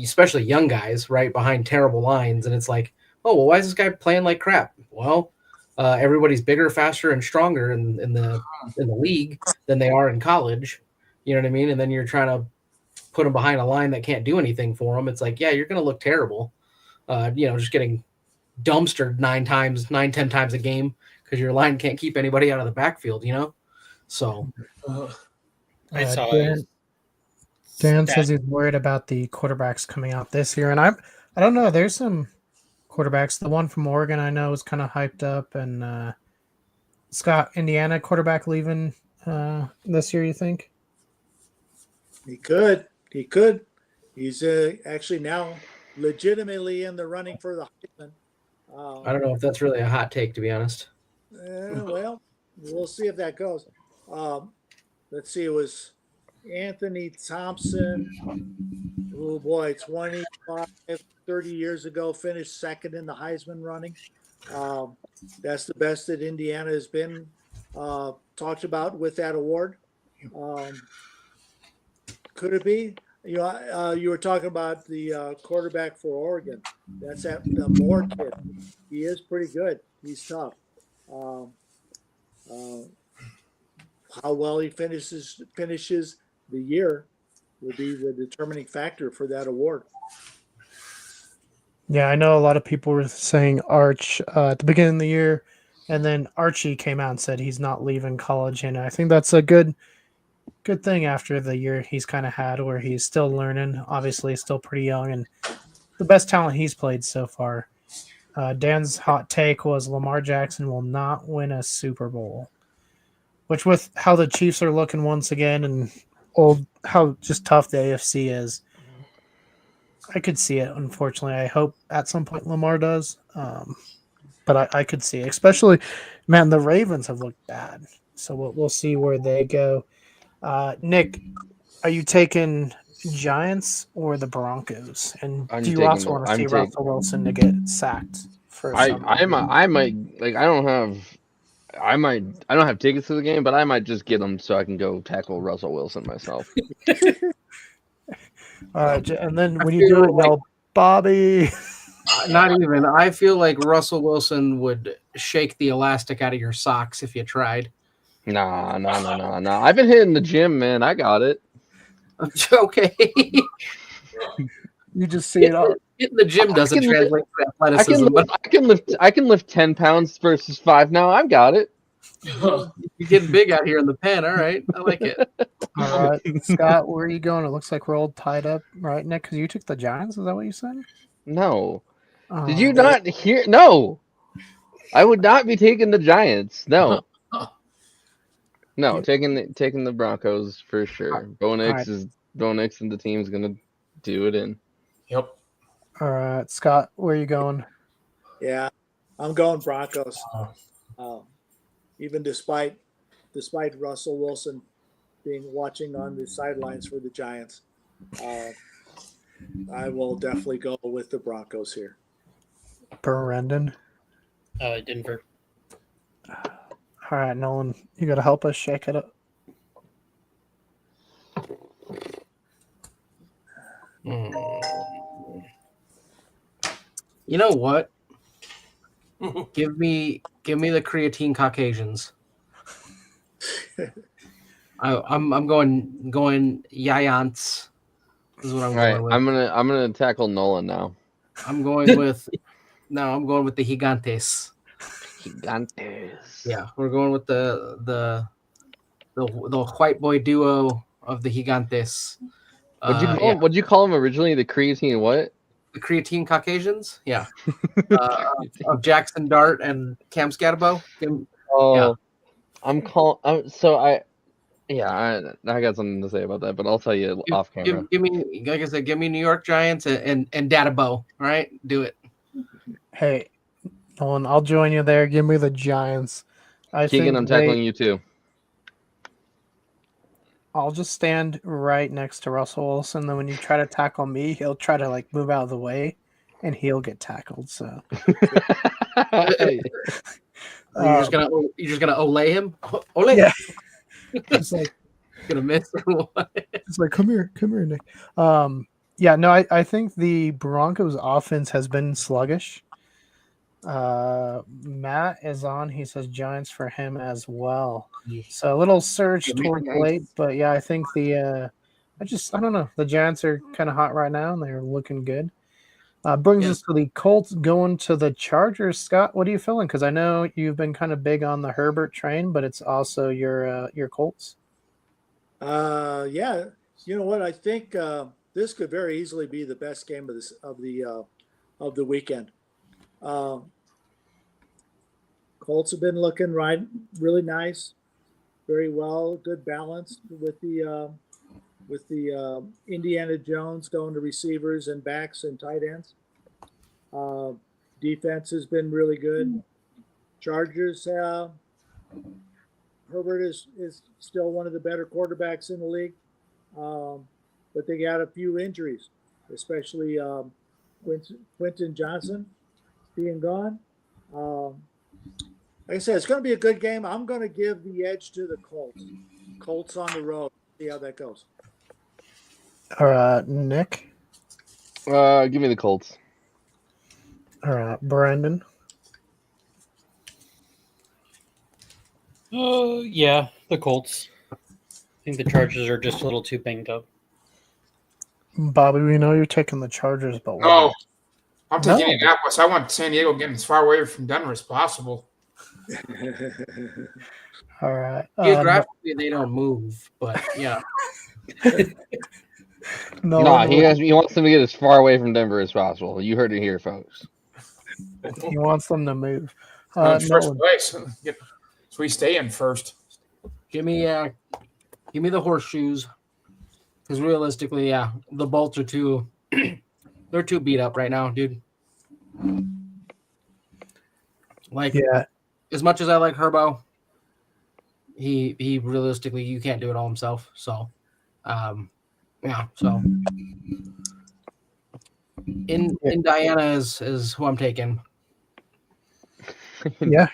[SPEAKER 5] especially young guys, right, behind terrible lines, and it's like, oh, well, why is this guy playing like crap? Well, everybody's bigger, faster, and stronger in the league than they are in college. You know what I mean? And then you're trying to put them behind a line that can't do anything for them. It's like, yeah, you're going to look terrible. Just getting dumpstered 10 times a game because your line can't keep anybody out of the backfield. So
[SPEAKER 3] I saw
[SPEAKER 1] Dan says he's worried about the quarterbacks coming out this year, and I don't know. There's some quarterbacks. The one from Oregon I know is kind of hyped up, and Scott, Indiana quarterback leaving this year. You think?
[SPEAKER 4] He could. He's actually now legitimately in the running for the Heisman.
[SPEAKER 5] I don't know if that's really a hot take, to be honest.
[SPEAKER 4] Well, we'll see if that goes. Let's see. It was Anthony Thompson. Oh boy, 25, 30 years ago, finished second in the Heisman running. That's the best that Indiana has been talked about with that award. Could it be? You were talking about the quarterback for Oregon. That's the Moore kid. He is pretty good. He's tough. How well he finishes the year will be the determining factor for that award.
[SPEAKER 1] Yeah, I know a lot of people were saying Arch at the beginning of the year, and then Archie came out and said he's not leaving college, and I think that's a good thing after the year he's kind of had where he's still learning. Obviously, still pretty young, and the best talent he's played so far. Dan's hot take was Lamar Jackson will not win a Super Bowl, which with how the Chiefs are looking once again and how just tough the AFC is, I could see it. Unfortunately, I hope at some point Lamar does, but I could see it. Especially, man, the Ravens have looked bad, so we'll see where they go. Nick, are you taking Giants or the Broncos? And do you also want to see Russell Wilson to get sacked for
[SPEAKER 2] I might like I don't have tickets to the game, but I might just get them so I can go tackle Russell Wilson myself.
[SPEAKER 1] All right, and then when you do it, yell, Bobby.
[SPEAKER 5] Not even. I feel like Russell Wilson would shake the elastic out of your socks if you tried.
[SPEAKER 2] Nah. I've been hitting the gym, man. I got it.
[SPEAKER 5] Okay.
[SPEAKER 1] You just see it all.
[SPEAKER 5] Hitting the gym doesn't translate to athleticism.
[SPEAKER 2] I can lift 10 pounds versus 5 now. I've got it.
[SPEAKER 5] You're getting big out here in the pen. All right. I like it.
[SPEAKER 1] All right. Scott, where are you going? It looks like we're all tied up, right, Nick? Because you took the Giants. Is that what you said?
[SPEAKER 2] No. Did you not hear? No. I would not be taking the Giants. No. No, taking the Broncos for sure. Bo Nix and the team's gonna do it in.
[SPEAKER 6] Yep.
[SPEAKER 1] All right, Scott, where are you going?
[SPEAKER 4] Yeah, I'm going Broncos. Even despite Russell Wilson being watching on the sidelines for the Giants, I will definitely go with the Broncos here.
[SPEAKER 1] Brendan.
[SPEAKER 3] Denver.
[SPEAKER 1] All right, Nolan, you got to help us shake it up.
[SPEAKER 5] You know what? Give me the creatine Caucasians. I'm going Giants. This is what I'm going with.
[SPEAKER 2] I'm gonna tackle Nolan now.
[SPEAKER 5] I'm going with the Gigantes.
[SPEAKER 2] Gigantes.
[SPEAKER 5] Yeah, we're going with the white boy duo of the Gigantes.
[SPEAKER 2] What'd you call them originally? The creatine what?
[SPEAKER 5] The creatine Caucasians? Yeah. Of Jackson Dart and Cam Scatterbo.
[SPEAKER 2] Yeah. I got something to say about that, but I'll tell you off camera.
[SPEAKER 5] Give me, like I said, give me New York Giants and Databo. All right, do it.
[SPEAKER 1] Hey, Nolan, I'll join you there. Give me the Giants. I
[SPEAKER 2] Keegan,
[SPEAKER 1] think
[SPEAKER 2] I'm tackling you too.
[SPEAKER 1] I'll just stand right next to Russell Wilson. Then when you try to tackle me, he'll try to like move out of the way, and he'll get tackled. So
[SPEAKER 5] You're just gonna olay him. Ole.
[SPEAKER 1] yeah, it's like
[SPEAKER 5] Gonna miss.
[SPEAKER 1] it's like come here, Nick. Yeah, no, I think the Broncos offense has been sluggish. Matt is on. He says Giants for him as well. So a little surge
[SPEAKER 5] Yeah,
[SPEAKER 1] towards
[SPEAKER 5] nice.
[SPEAKER 1] late, but yeah, I think I don't know. The Giants are kind of hot right now, and they're looking good. Brings us to the Colts going to the Chargers. Scott, what are you feeling? Because I know you've been kind of big on the Herbert train, but it's also your Colts.
[SPEAKER 4] Yeah, you know what? I think this could very easily be the best game of the weekend. Colts have been looking really nice, very well, good balance with the Indiana Jones going to receivers and backs and tight ends. Defense has been really good. Chargers, Herbert is still one of the better quarterbacks in the league, but they got a few injuries, especially Quentin Johnson being gone. Like I said, it's going to be a good game. I'm going to give the edge to the Colts. Colts on the road. See how that goes.
[SPEAKER 1] All right, Nick.
[SPEAKER 2] Give me the Colts.
[SPEAKER 1] All right, Brandon.
[SPEAKER 3] Yeah, the Colts. I think the Chargers are just a little too banged up.
[SPEAKER 1] Bobby, we know you're taking the Chargers, but why?
[SPEAKER 6] No, I'm taking Indianapolis. I want San Diego getting as far away from Denver as possible.
[SPEAKER 1] All right.
[SPEAKER 5] Geographically, they don't move, but yeah.
[SPEAKER 2] He wants them to get as far away from Denver as possible. You heard it here, folks.
[SPEAKER 1] He wants them to move.
[SPEAKER 6] First place, so we stay in first.
[SPEAKER 5] Give me the horseshoes, because realistically, yeah, the Bolts are too. They're too beat up right now, dude. Like, yeah, as much as I like Herbo, he realistically, you can't do it all himself. So, yeah. So, in Diana is who I'm taking.
[SPEAKER 1] Yeah.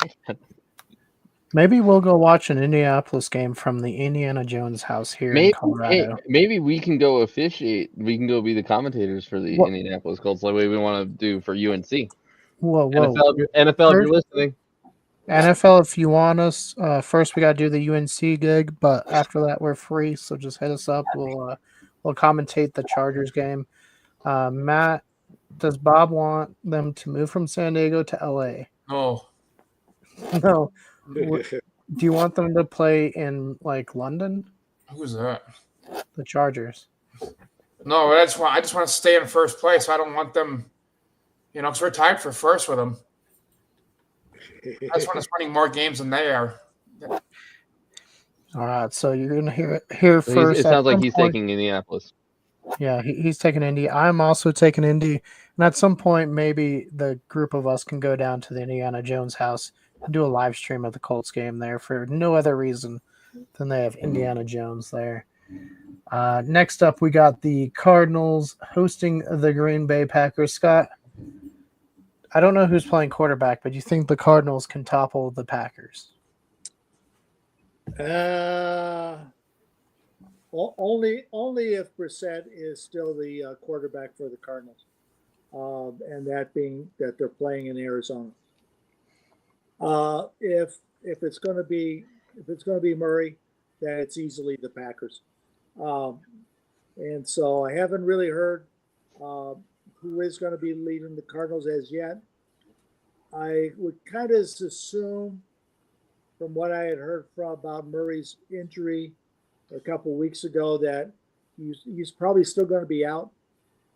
[SPEAKER 1] Maybe we'll go watch an Indianapolis game from the Indiana Jones house here in Colorado.
[SPEAKER 2] Maybe we can go officiate. We can go be the commentators for the Indianapolis Colts, like we want to do for UNC.
[SPEAKER 1] Whoa.
[SPEAKER 2] NFL, if you're listening.
[SPEAKER 1] NFL, if you want us, first we got to do the UNC gig, but after that we're free. So just hit us up. We'll commentate the Chargers game. Matt, does Bob want them to move from San Diego to LA?
[SPEAKER 6] No.
[SPEAKER 1] No. Do you want them to play in like London?
[SPEAKER 6] Who's that?
[SPEAKER 1] The Chargers.
[SPEAKER 6] No, I just want to stay in first place. I don't want them, because we're tied for first with them. I just want us winning more games than they are.
[SPEAKER 1] All right, so you're gonna hear it first.
[SPEAKER 2] It sounds like he's taking Indianapolis.
[SPEAKER 1] Yeah, he's taking Indy. I'm also taking Indy, and at some point, maybe the group of us can go down to the Indiana Jones house and do a live stream of the Colts game there for no other reason than they have Indiana Jones there. Next up, we got the Cardinals hosting the Green Bay Packers. Scott, I don't know who's playing quarterback, but you think the Cardinals can topple the Packers?
[SPEAKER 4] Only if Brissett is still the quarterback for the Cardinals, and that being that they're playing in Arizona. If it's going to be Murray, then it's easily the Packers. And so I haven't really heard who is going to be leading the Cardinals as yet. I would kind of assume, from what I had heard about Murray's injury a couple of weeks ago, that he's probably still going to be out.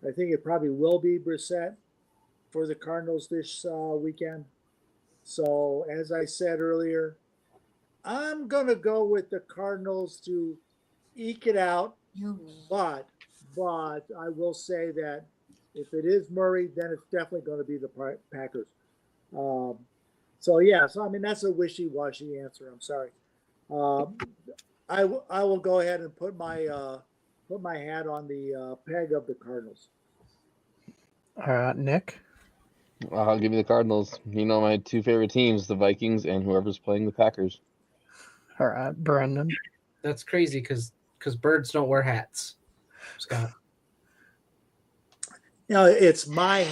[SPEAKER 4] I think it probably will be Brissett for the Cardinals this weekend. So, as I said earlier, I'm going to go with the Cardinals to eke it out. But I will say that if it is Murray, then it's definitely going to be the Packers. So yeah, so I mean that's a wishy-washy answer. I'm sorry. I will go ahead and put my hat on the peg of the Cardinals.
[SPEAKER 1] All right, Nick.
[SPEAKER 2] I'll give you the Cardinals. You know my two favorite teams, the Vikings and whoever's playing the Packers.
[SPEAKER 1] All right, Brendan.
[SPEAKER 5] That's crazy because birds don't wear hats, Scott.
[SPEAKER 4] You know, it's my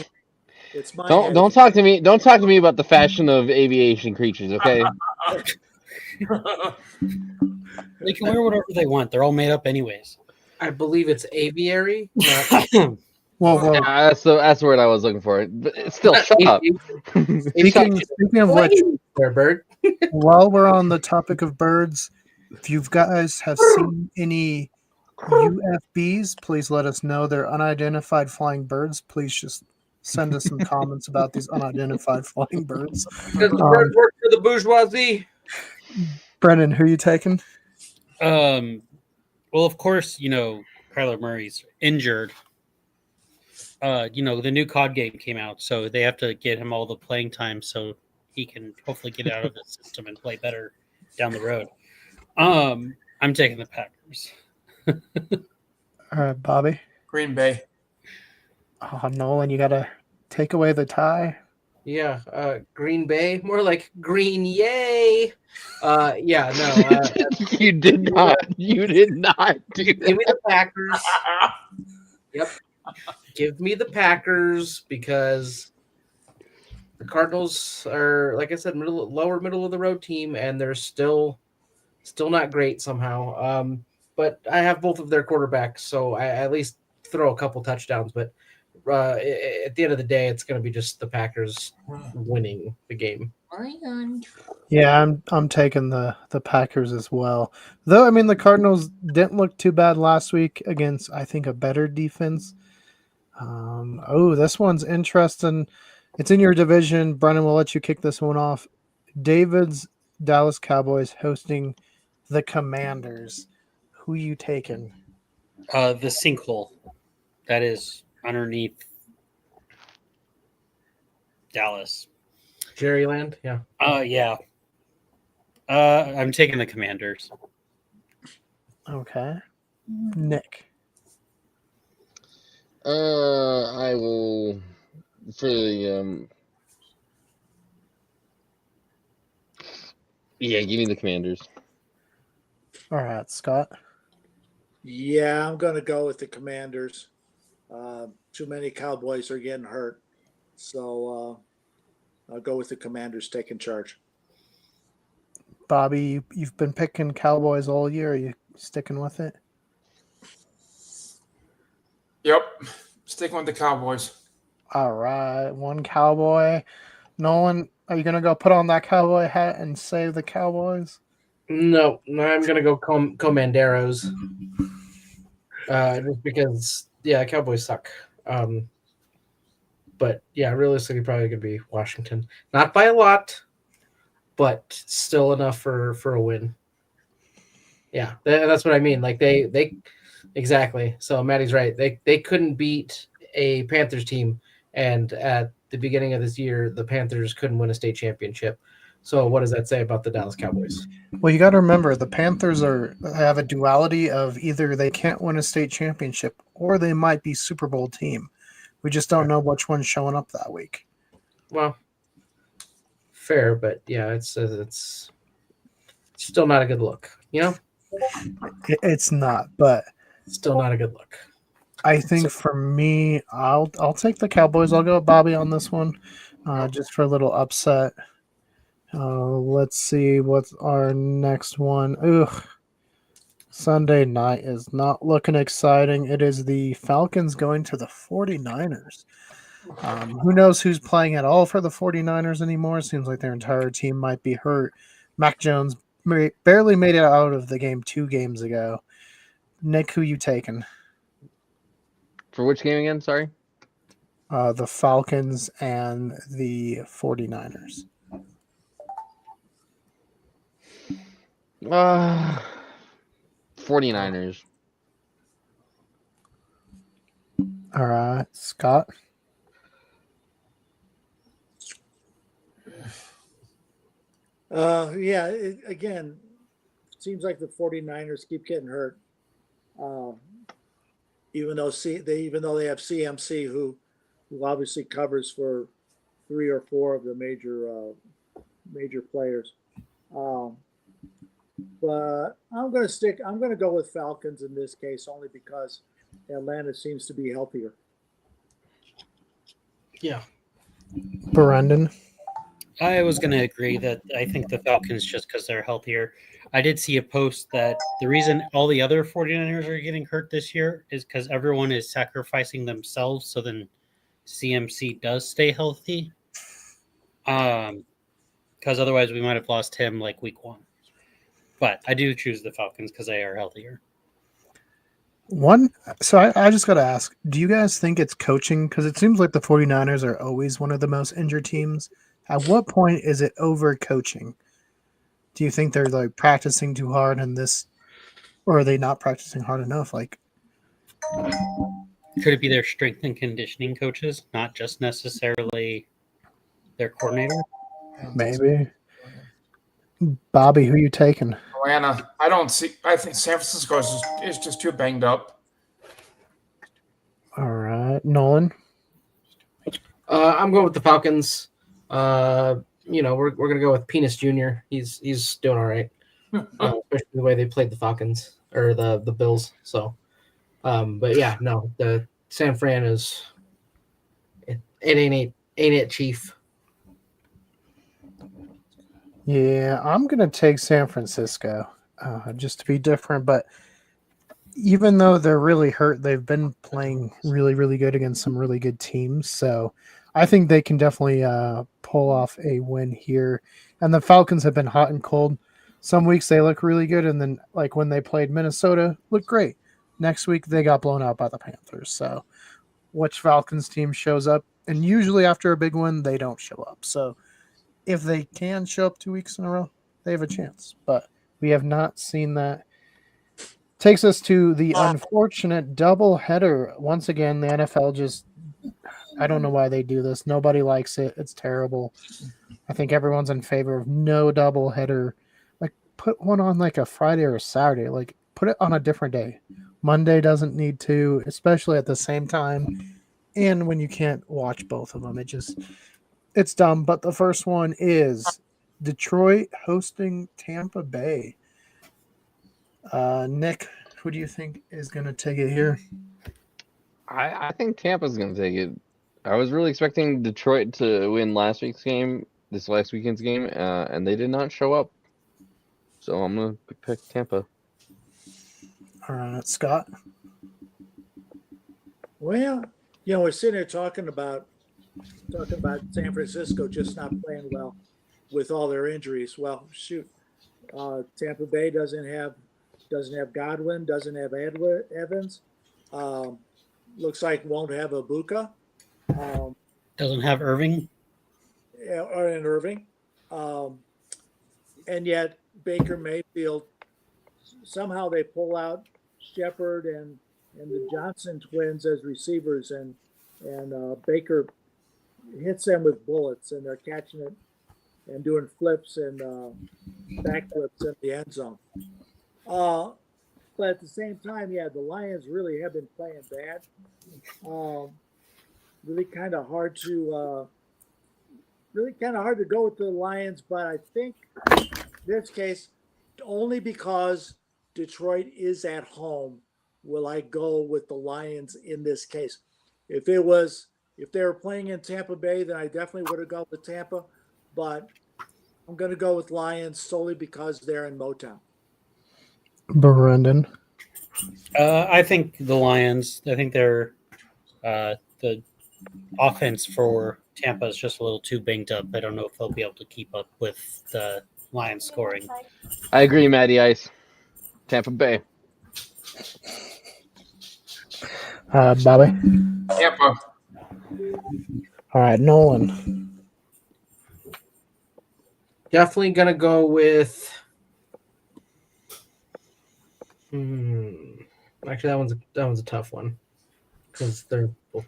[SPEAKER 2] Don't talk to me. Don't talk to me about the fashion of aviation creatures, okay?
[SPEAKER 3] They can wear whatever they want. They're all made up anyways.
[SPEAKER 5] I believe it's aviary.
[SPEAKER 1] Well,
[SPEAKER 2] Yeah, that's the word I was looking for. But still, shut up.
[SPEAKER 1] speaking of which,
[SPEAKER 5] there, bird.
[SPEAKER 1] while we're on the topic of birds, if you guys have seen any UFBs, please let us know. They're unidentified flying birds. Please just send us some comments about these unidentified flying birds.
[SPEAKER 5] Does the bird work for the bourgeoisie?
[SPEAKER 1] Brendan, who are you taking?
[SPEAKER 3] Well, of course, Kyler Murray's injured. The new COD game came out, so they have to get him all the playing time so he can hopefully get out of the system and play better down the road. I'm taking the Packers.
[SPEAKER 1] All right, Bobby.
[SPEAKER 6] Green Bay.
[SPEAKER 1] Oh, Nolan, you got to take away the tie.
[SPEAKER 5] Yeah, Green Bay, more like Green Yay. Yeah, no.
[SPEAKER 2] You did not. You did not do that.
[SPEAKER 5] Give me the Packers. Yep. Give me the Packers because the Cardinals are, like I said, lower middle of the road team, and they're still not great somehow. But I have both of their quarterbacks, so I at least throw a couple touchdowns. But at the end of the day, it's going to be just the Packers winning the game.
[SPEAKER 1] Yeah, I'm taking the Packers as well. Though I mean the Cardinals didn't look too bad last week against I think a better defense. This one's interesting. It's in your division. Brennan will let you kick this one off. David's Dallas Cowboys hosting the Commanders. Who you taking?
[SPEAKER 3] The sinkhole that is underneath Dallas.
[SPEAKER 5] Jerryland, yeah.
[SPEAKER 3] Yeah. I'm taking the Commanders.
[SPEAKER 1] Okay. Nick.
[SPEAKER 2] I will for the yeah, give me the Commanders.
[SPEAKER 1] All right, Scott.
[SPEAKER 4] Yeah, I'm going to go with the Commanders. Too many Cowboys are getting hurt, so I'll go with the Commanders taking charge.
[SPEAKER 1] Bobby, you've been picking Cowboys all year. Are you sticking with it?
[SPEAKER 6] Yep. Sticking with the Cowboys.
[SPEAKER 1] All right, one Cowboy. Nolan, are you gonna go put on that cowboy hat and save the Cowboys?
[SPEAKER 5] No, I'm gonna go Comanderos. Just because, yeah, Cowboys suck. But yeah, realistically, probably gonna be Washington. Not by a lot, but still enough for a win. Yeah, that's what I mean. Like they exactly. So Maddie's right. They couldn't beat a Panthers team, and at the beginning of this year, the Panthers couldn't win a state championship. So what does that say about the Dallas Cowboys?
[SPEAKER 1] Well, you got to remember the Panthers have a duality of either they can't win a state championship or they might be Super Bowl team. We just don't know which one's showing up that week.
[SPEAKER 5] Well, fair, but yeah, it's still not a good look.
[SPEAKER 1] It's not, but
[SPEAKER 5] still not a good look.
[SPEAKER 1] I think for me, I'll take the Cowboys. I'll go with Bobby on this one, just for a little upset. Let's see what's our next one. Ugh. Sunday night is not looking exciting. It is the Falcons going to the 49ers. Who knows who's playing at all for the 49ers anymore? Seems like their entire team might be hurt. Mac Jones barely made it out of the game 2 games ago. Nick, who you taking?
[SPEAKER 2] For which game again? Sorry.
[SPEAKER 1] The Falcons and the 49ers.
[SPEAKER 2] 49ers.
[SPEAKER 1] All right, Scott.
[SPEAKER 4] Yeah, again, seems like the 49ers keep getting hurt. Even though they have CMC who obviously covers for 3 or 4 of the major players. Um, but I'm going to go with Falcons in this case only because Atlanta seems to be healthier.
[SPEAKER 5] Yeah.
[SPEAKER 1] Brendan.
[SPEAKER 3] I was going to agree that I think the Falcons, just because they're healthier. I did see a post that the reason all the other 49ers are getting hurt this year is because everyone is sacrificing themselves, so then CMC does stay healthy. Because otherwise we might have lost him like week 1. But I do choose the Falcons because they are healthier.
[SPEAKER 1] So I just got to ask, do you guys think it's coaching? Because it seems like the 49ers are always one of the most injured teams. At what point is it over coaching? Do you think they're like practicing too hard in this, or are they not practicing hard enough? Like,
[SPEAKER 3] Could it be their strength and conditioning coaches, not just necessarily their coordinator?
[SPEAKER 1] maybe. Bobby, who you taking?
[SPEAKER 6] Atlanta. I think San Francisco is just too banged up.
[SPEAKER 1] All right, Nolan.
[SPEAKER 5] I'm going with the Falcons. We're gonna go with Penis Jr. He's doing all right, especially the way they played the Falcons or the Bills. So, but yeah, no, the San Fran is it ain't it, Chief.
[SPEAKER 1] Yeah, I'm gonna take San Francisco, just to be different. But even though they're really hurt, they've been playing really, really good against some really good teams. So I think they can definitely pull off a win here. And the Falcons have been hot and cold. Some weeks they look really good, and then like when they played Minnesota, looked great. Next week they got blown out by the Panthers. So which Falcons team shows up? And usually after a big win, they don't show up. So if they can show up 2 weeks in a row, they have a chance. But we have not seen that. Takes us to the unfortunate double header. Once again, the NFL just, I don't know why they do this. Nobody likes it. It's terrible. I think everyone's in favor of no double header. Like, put one on like a Friday or a Saturday. Like, put it on a different day. Monday doesn't need to, especially at the same time. And when you can't watch both of them, it's dumb. But the first one is Detroit hosting Tampa Bay. Nick, who do you think is going to take it here?
[SPEAKER 2] I think Tampa's going to take it. I was really expecting Detroit to win last weekend's game, and they did not show up. So I'm going to pick Tampa.
[SPEAKER 1] All right, Scott.
[SPEAKER 4] Well, we're sitting here talking about San Francisco just not playing well with all their injuries. Well, shoot, Tampa Bay doesn't have Godwin, doesn't have Evans. Looks like won't have Ibuka.
[SPEAKER 3] Doesn't have Irving.
[SPEAKER 4] Or in Irving. And yet Baker Mayfield, somehow they pull out Shepard and the Johnson twins as receivers, and Baker hits them with bullets, and they're catching it and doing flips and backflips in the end zone. But at the same time, the Lions really have been playing bad. Really kind of hard to go with the Lions, but I think in this case, only because Detroit is at home, will I go with the Lions in this case. If they were playing in Tampa Bay, then I definitely would have gone with Tampa, but I'm going to go with Lions solely because they're in Motown.
[SPEAKER 1] Brendan.
[SPEAKER 3] I think the Lions. I think they're the offense for Tampa is just a little too banged up. I don't know if they'll be able to keep up with the Lions scoring.
[SPEAKER 2] I agree, Matty Ice. Tampa Bay.
[SPEAKER 1] Bobby.
[SPEAKER 6] Tampa.
[SPEAKER 1] All right, Nolan.
[SPEAKER 5] Definitely gonna go with. Actually, that one's a tough one because they're both.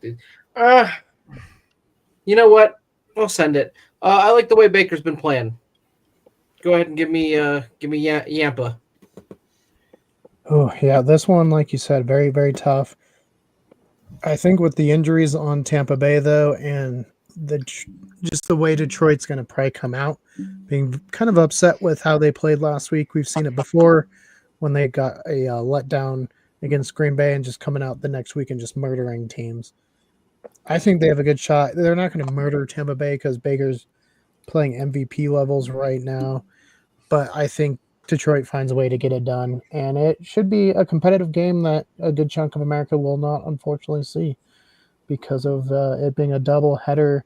[SPEAKER 5] You know what? I'll send it. I like the way Baker's been playing. go ahead and give me Yampa.
[SPEAKER 1] Oh, yeah, this one, like you said, very, very tough. I think with the injuries on Tampa Bay, though, and just the way Detroit's going to probably come out, being kind of upset with how they played last week. We've seen it before when they got a letdown against Green Bay and just coming out the next week and just murdering teams. I think they have a good shot. They're not going to murder Tampa Bay because Baker's playing MVP levels right now, but I think Detroit finds a way to get it done, and it should be a competitive game that a good chunk of America will not unfortunately see because of it being a double header.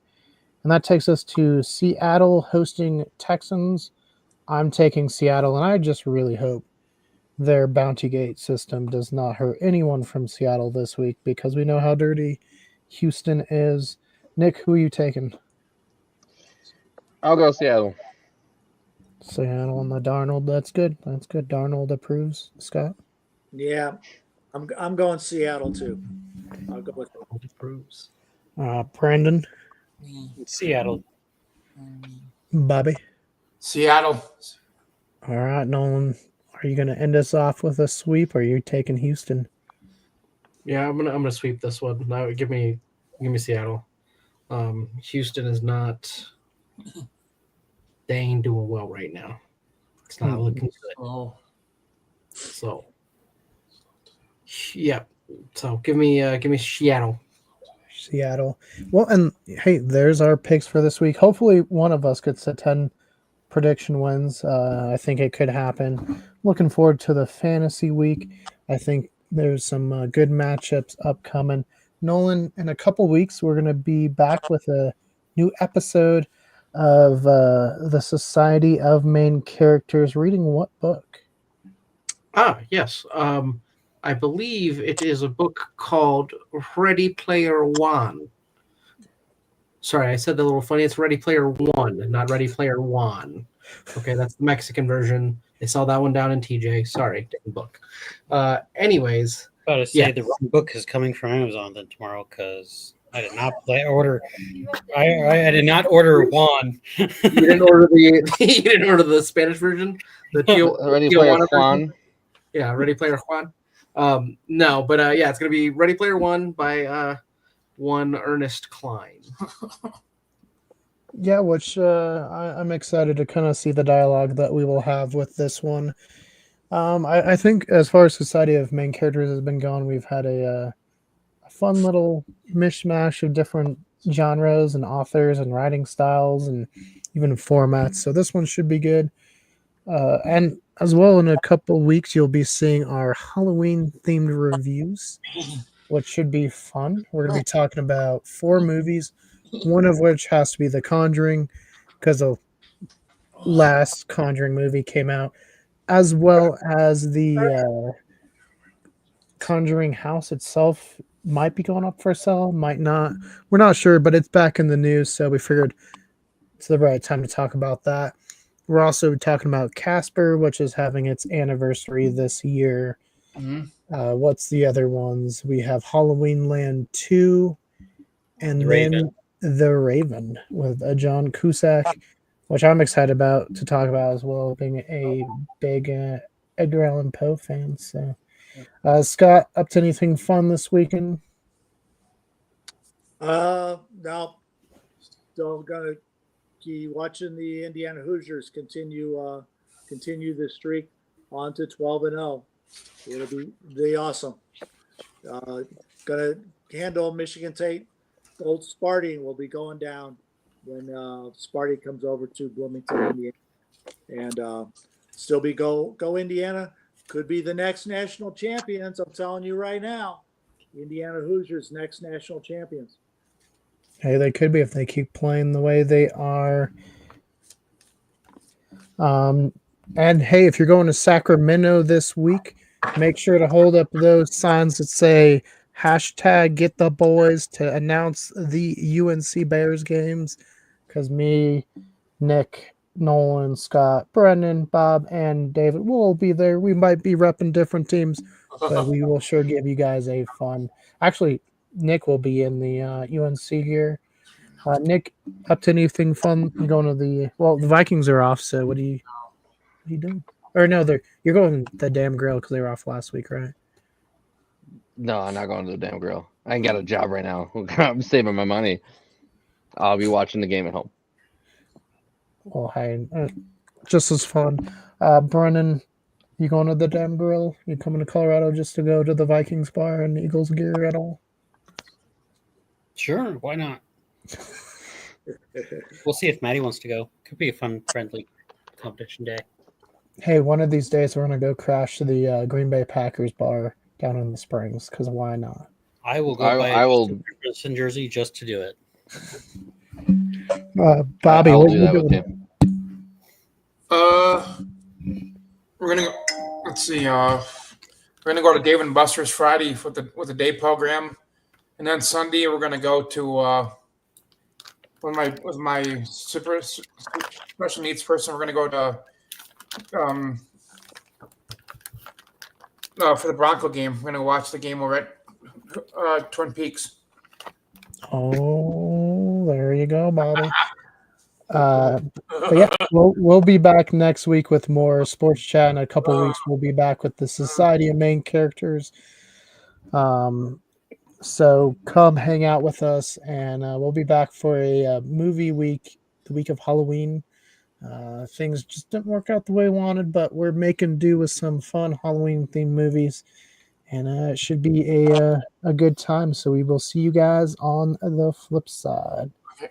[SPEAKER 1] And that takes us to Seattle hosting Texans. I'm taking Seattle, and I just really hope their bounty gate system does not hurt anyone from Seattle this week because we know how dirty Houston is. Nick, who are you taking?
[SPEAKER 2] I'll go Seattle.
[SPEAKER 1] Seattle and the Darnold. That's good. That's good. Darnold approves. Scott?
[SPEAKER 4] Yeah, I'm going Seattle too. I'll go with it.
[SPEAKER 5] Approves.
[SPEAKER 1] Brandon?
[SPEAKER 3] Seattle.
[SPEAKER 1] Bobby?
[SPEAKER 6] Seattle.
[SPEAKER 1] All right, Nolan. Are you going to end us off with a sweep, or are you taking Houston?
[SPEAKER 5] Yeah, I'm gonna sweep this one. Now give me Seattle. Houston is not. They ain't doing well right now. It's not looking good.
[SPEAKER 6] Oh.
[SPEAKER 5] So, yeah. So give me Seattle.
[SPEAKER 1] Seattle. Well, and hey, there's our picks for this week. Hopefully, one of us gets to 10 prediction wins. I think it could happen. Looking forward to the fantasy week. I think there's some good matchups upcoming. Nolan, in a couple weeks, we're going to be back with a new episode of the Society of Main Characters. Reading what book?
[SPEAKER 5] Yes. I believe it is a book called Ready Player One. Sorry, I said that a little funny. It's Ready Player One, not Ready Player One. Okay, that's the Mexican version. They saw that one down in TJ. Sorry, different book. Anyways.
[SPEAKER 3] About to say the wrong book is coming from Amazon then tomorrow because I did not order. I did not order Juan.
[SPEAKER 5] You didn't order the Spanish version.
[SPEAKER 2] Ready Player Juan.
[SPEAKER 5] Yeah, Ready Player Juan. No, but yeah, it's gonna be Ready Player One by one Ernest Klein.
[SPEAKER 1] Yeah, which I'm excited to kind of see the dialogue that we will have with this one. I think as far as Society of Main Characters has been going, we've had a fun little mishmash of different genres and authors and writing styles and even formats. So this one should be good. And as well, in a couple weeks, you'll be seeing our Halloween-themed reviews, which should be fun. We're going to be talking about 4 movies, one of which has to be The Conjuring, because the last Conjuring movie came out, as well as the Conjuring house itself might be going up for sale, might not. We're not sure, but it's back in the news, so we figured it's the right time to talk about that. We're also talking about Casper, which is having its anniversary this year.
[SPEAKER 6] Mhm.
[SPEAKER 1] What's the other ones? We have Halloween Land 2, and then The Raven with John Cusack, which I'm excited about to talk about as well, being a big Edgar Allan Poe fan. So, Scott, up to anything fun this weekend?
[SPEAKER 4] No, still gonna keep watching the Indiana Hoosiers continue the streak on to 12-0. It'll be awesome. Gonna handle Michigan State. Old Sparty will be going down when Sparty comes over to Bloomington, Indiana, and still be go Indiana. Could be the next national champions. I'm telling you right now, Indiana Hoosiers next national champions.
[SPEAKER 1] Hey, they could be if they keep playing the way they are. And hey, if you're going to Sacramento this week, make sure to hold up those signs that say #GetTheBoys to announce the UNC Bears games. Because me, Nick, Nolan, Scott, Brendan, Bob, and David will be there. We might be repping different teams, but we will sure give you guys a fun. Actually, Nick will be in the UNC gear. Nick, up to anything fun? You going to the Vikings are off, so what do you? are you doing? Or no, you're going the damn grill because they were off last week, right?
[SPEAKER 2] No, I'm not going to the damn grill. I ain't got a job right now. I'm saving my money. I'll be watching the game at home.
[SPEAKER 1] Well, hey, just as fun. Brennan, you going to the damn grill? You coming to Colorado just to go to the Vikings bar and Eagles gear at all?
[SPEAKER 3] Sure, why not? We'll see if Maddie wants to go. Could be a fun, friendly competition day.
[SPEAKER 1] Hey, one of these days we're gonna go crash to the Green Bay Packers bar down in the Springs. Because why not?
[SPEAKER 3] I will go buy
[SPEAKER 2] I
[SPEAKER 3] a
[SPEAKER 2] will.
[SPEAKER 3] Justin jersey just to do it.
[SPEAKER 1] Bobby,
[SPEAKER 2] I'll
[SPEAKER 1] what
[SPEAKER 2] do
[SPEAKER 1] you
[SPEAKER 2] that with
[SPEAKER 1] doing?
[SPEAKER 2] you.
[SPEAKER 6] We're gonna go, let's see. We're gonna go to Dave and Buster's Friday with the day program, and then Sunday we're gonna go to with my super special needs person. We're gonna go to for the Bronco game. We're gonna watch the game over at Twin Peaks.
[SPEAKER 1] Oh, there you go, Bobby. But yeah, we'll be back next week with more sports chat. In a couple weeks, we'll be back with the Society of Main Characters. So come hang out with us, and we'll be back for a movie week, the week of Halloween. Things just didn't work out the way we wanted, but we're making do with some fun Halloween themed movies, and it should be a good time. So we will see you guys on the flip side.
[SPEAKER 6] Okay.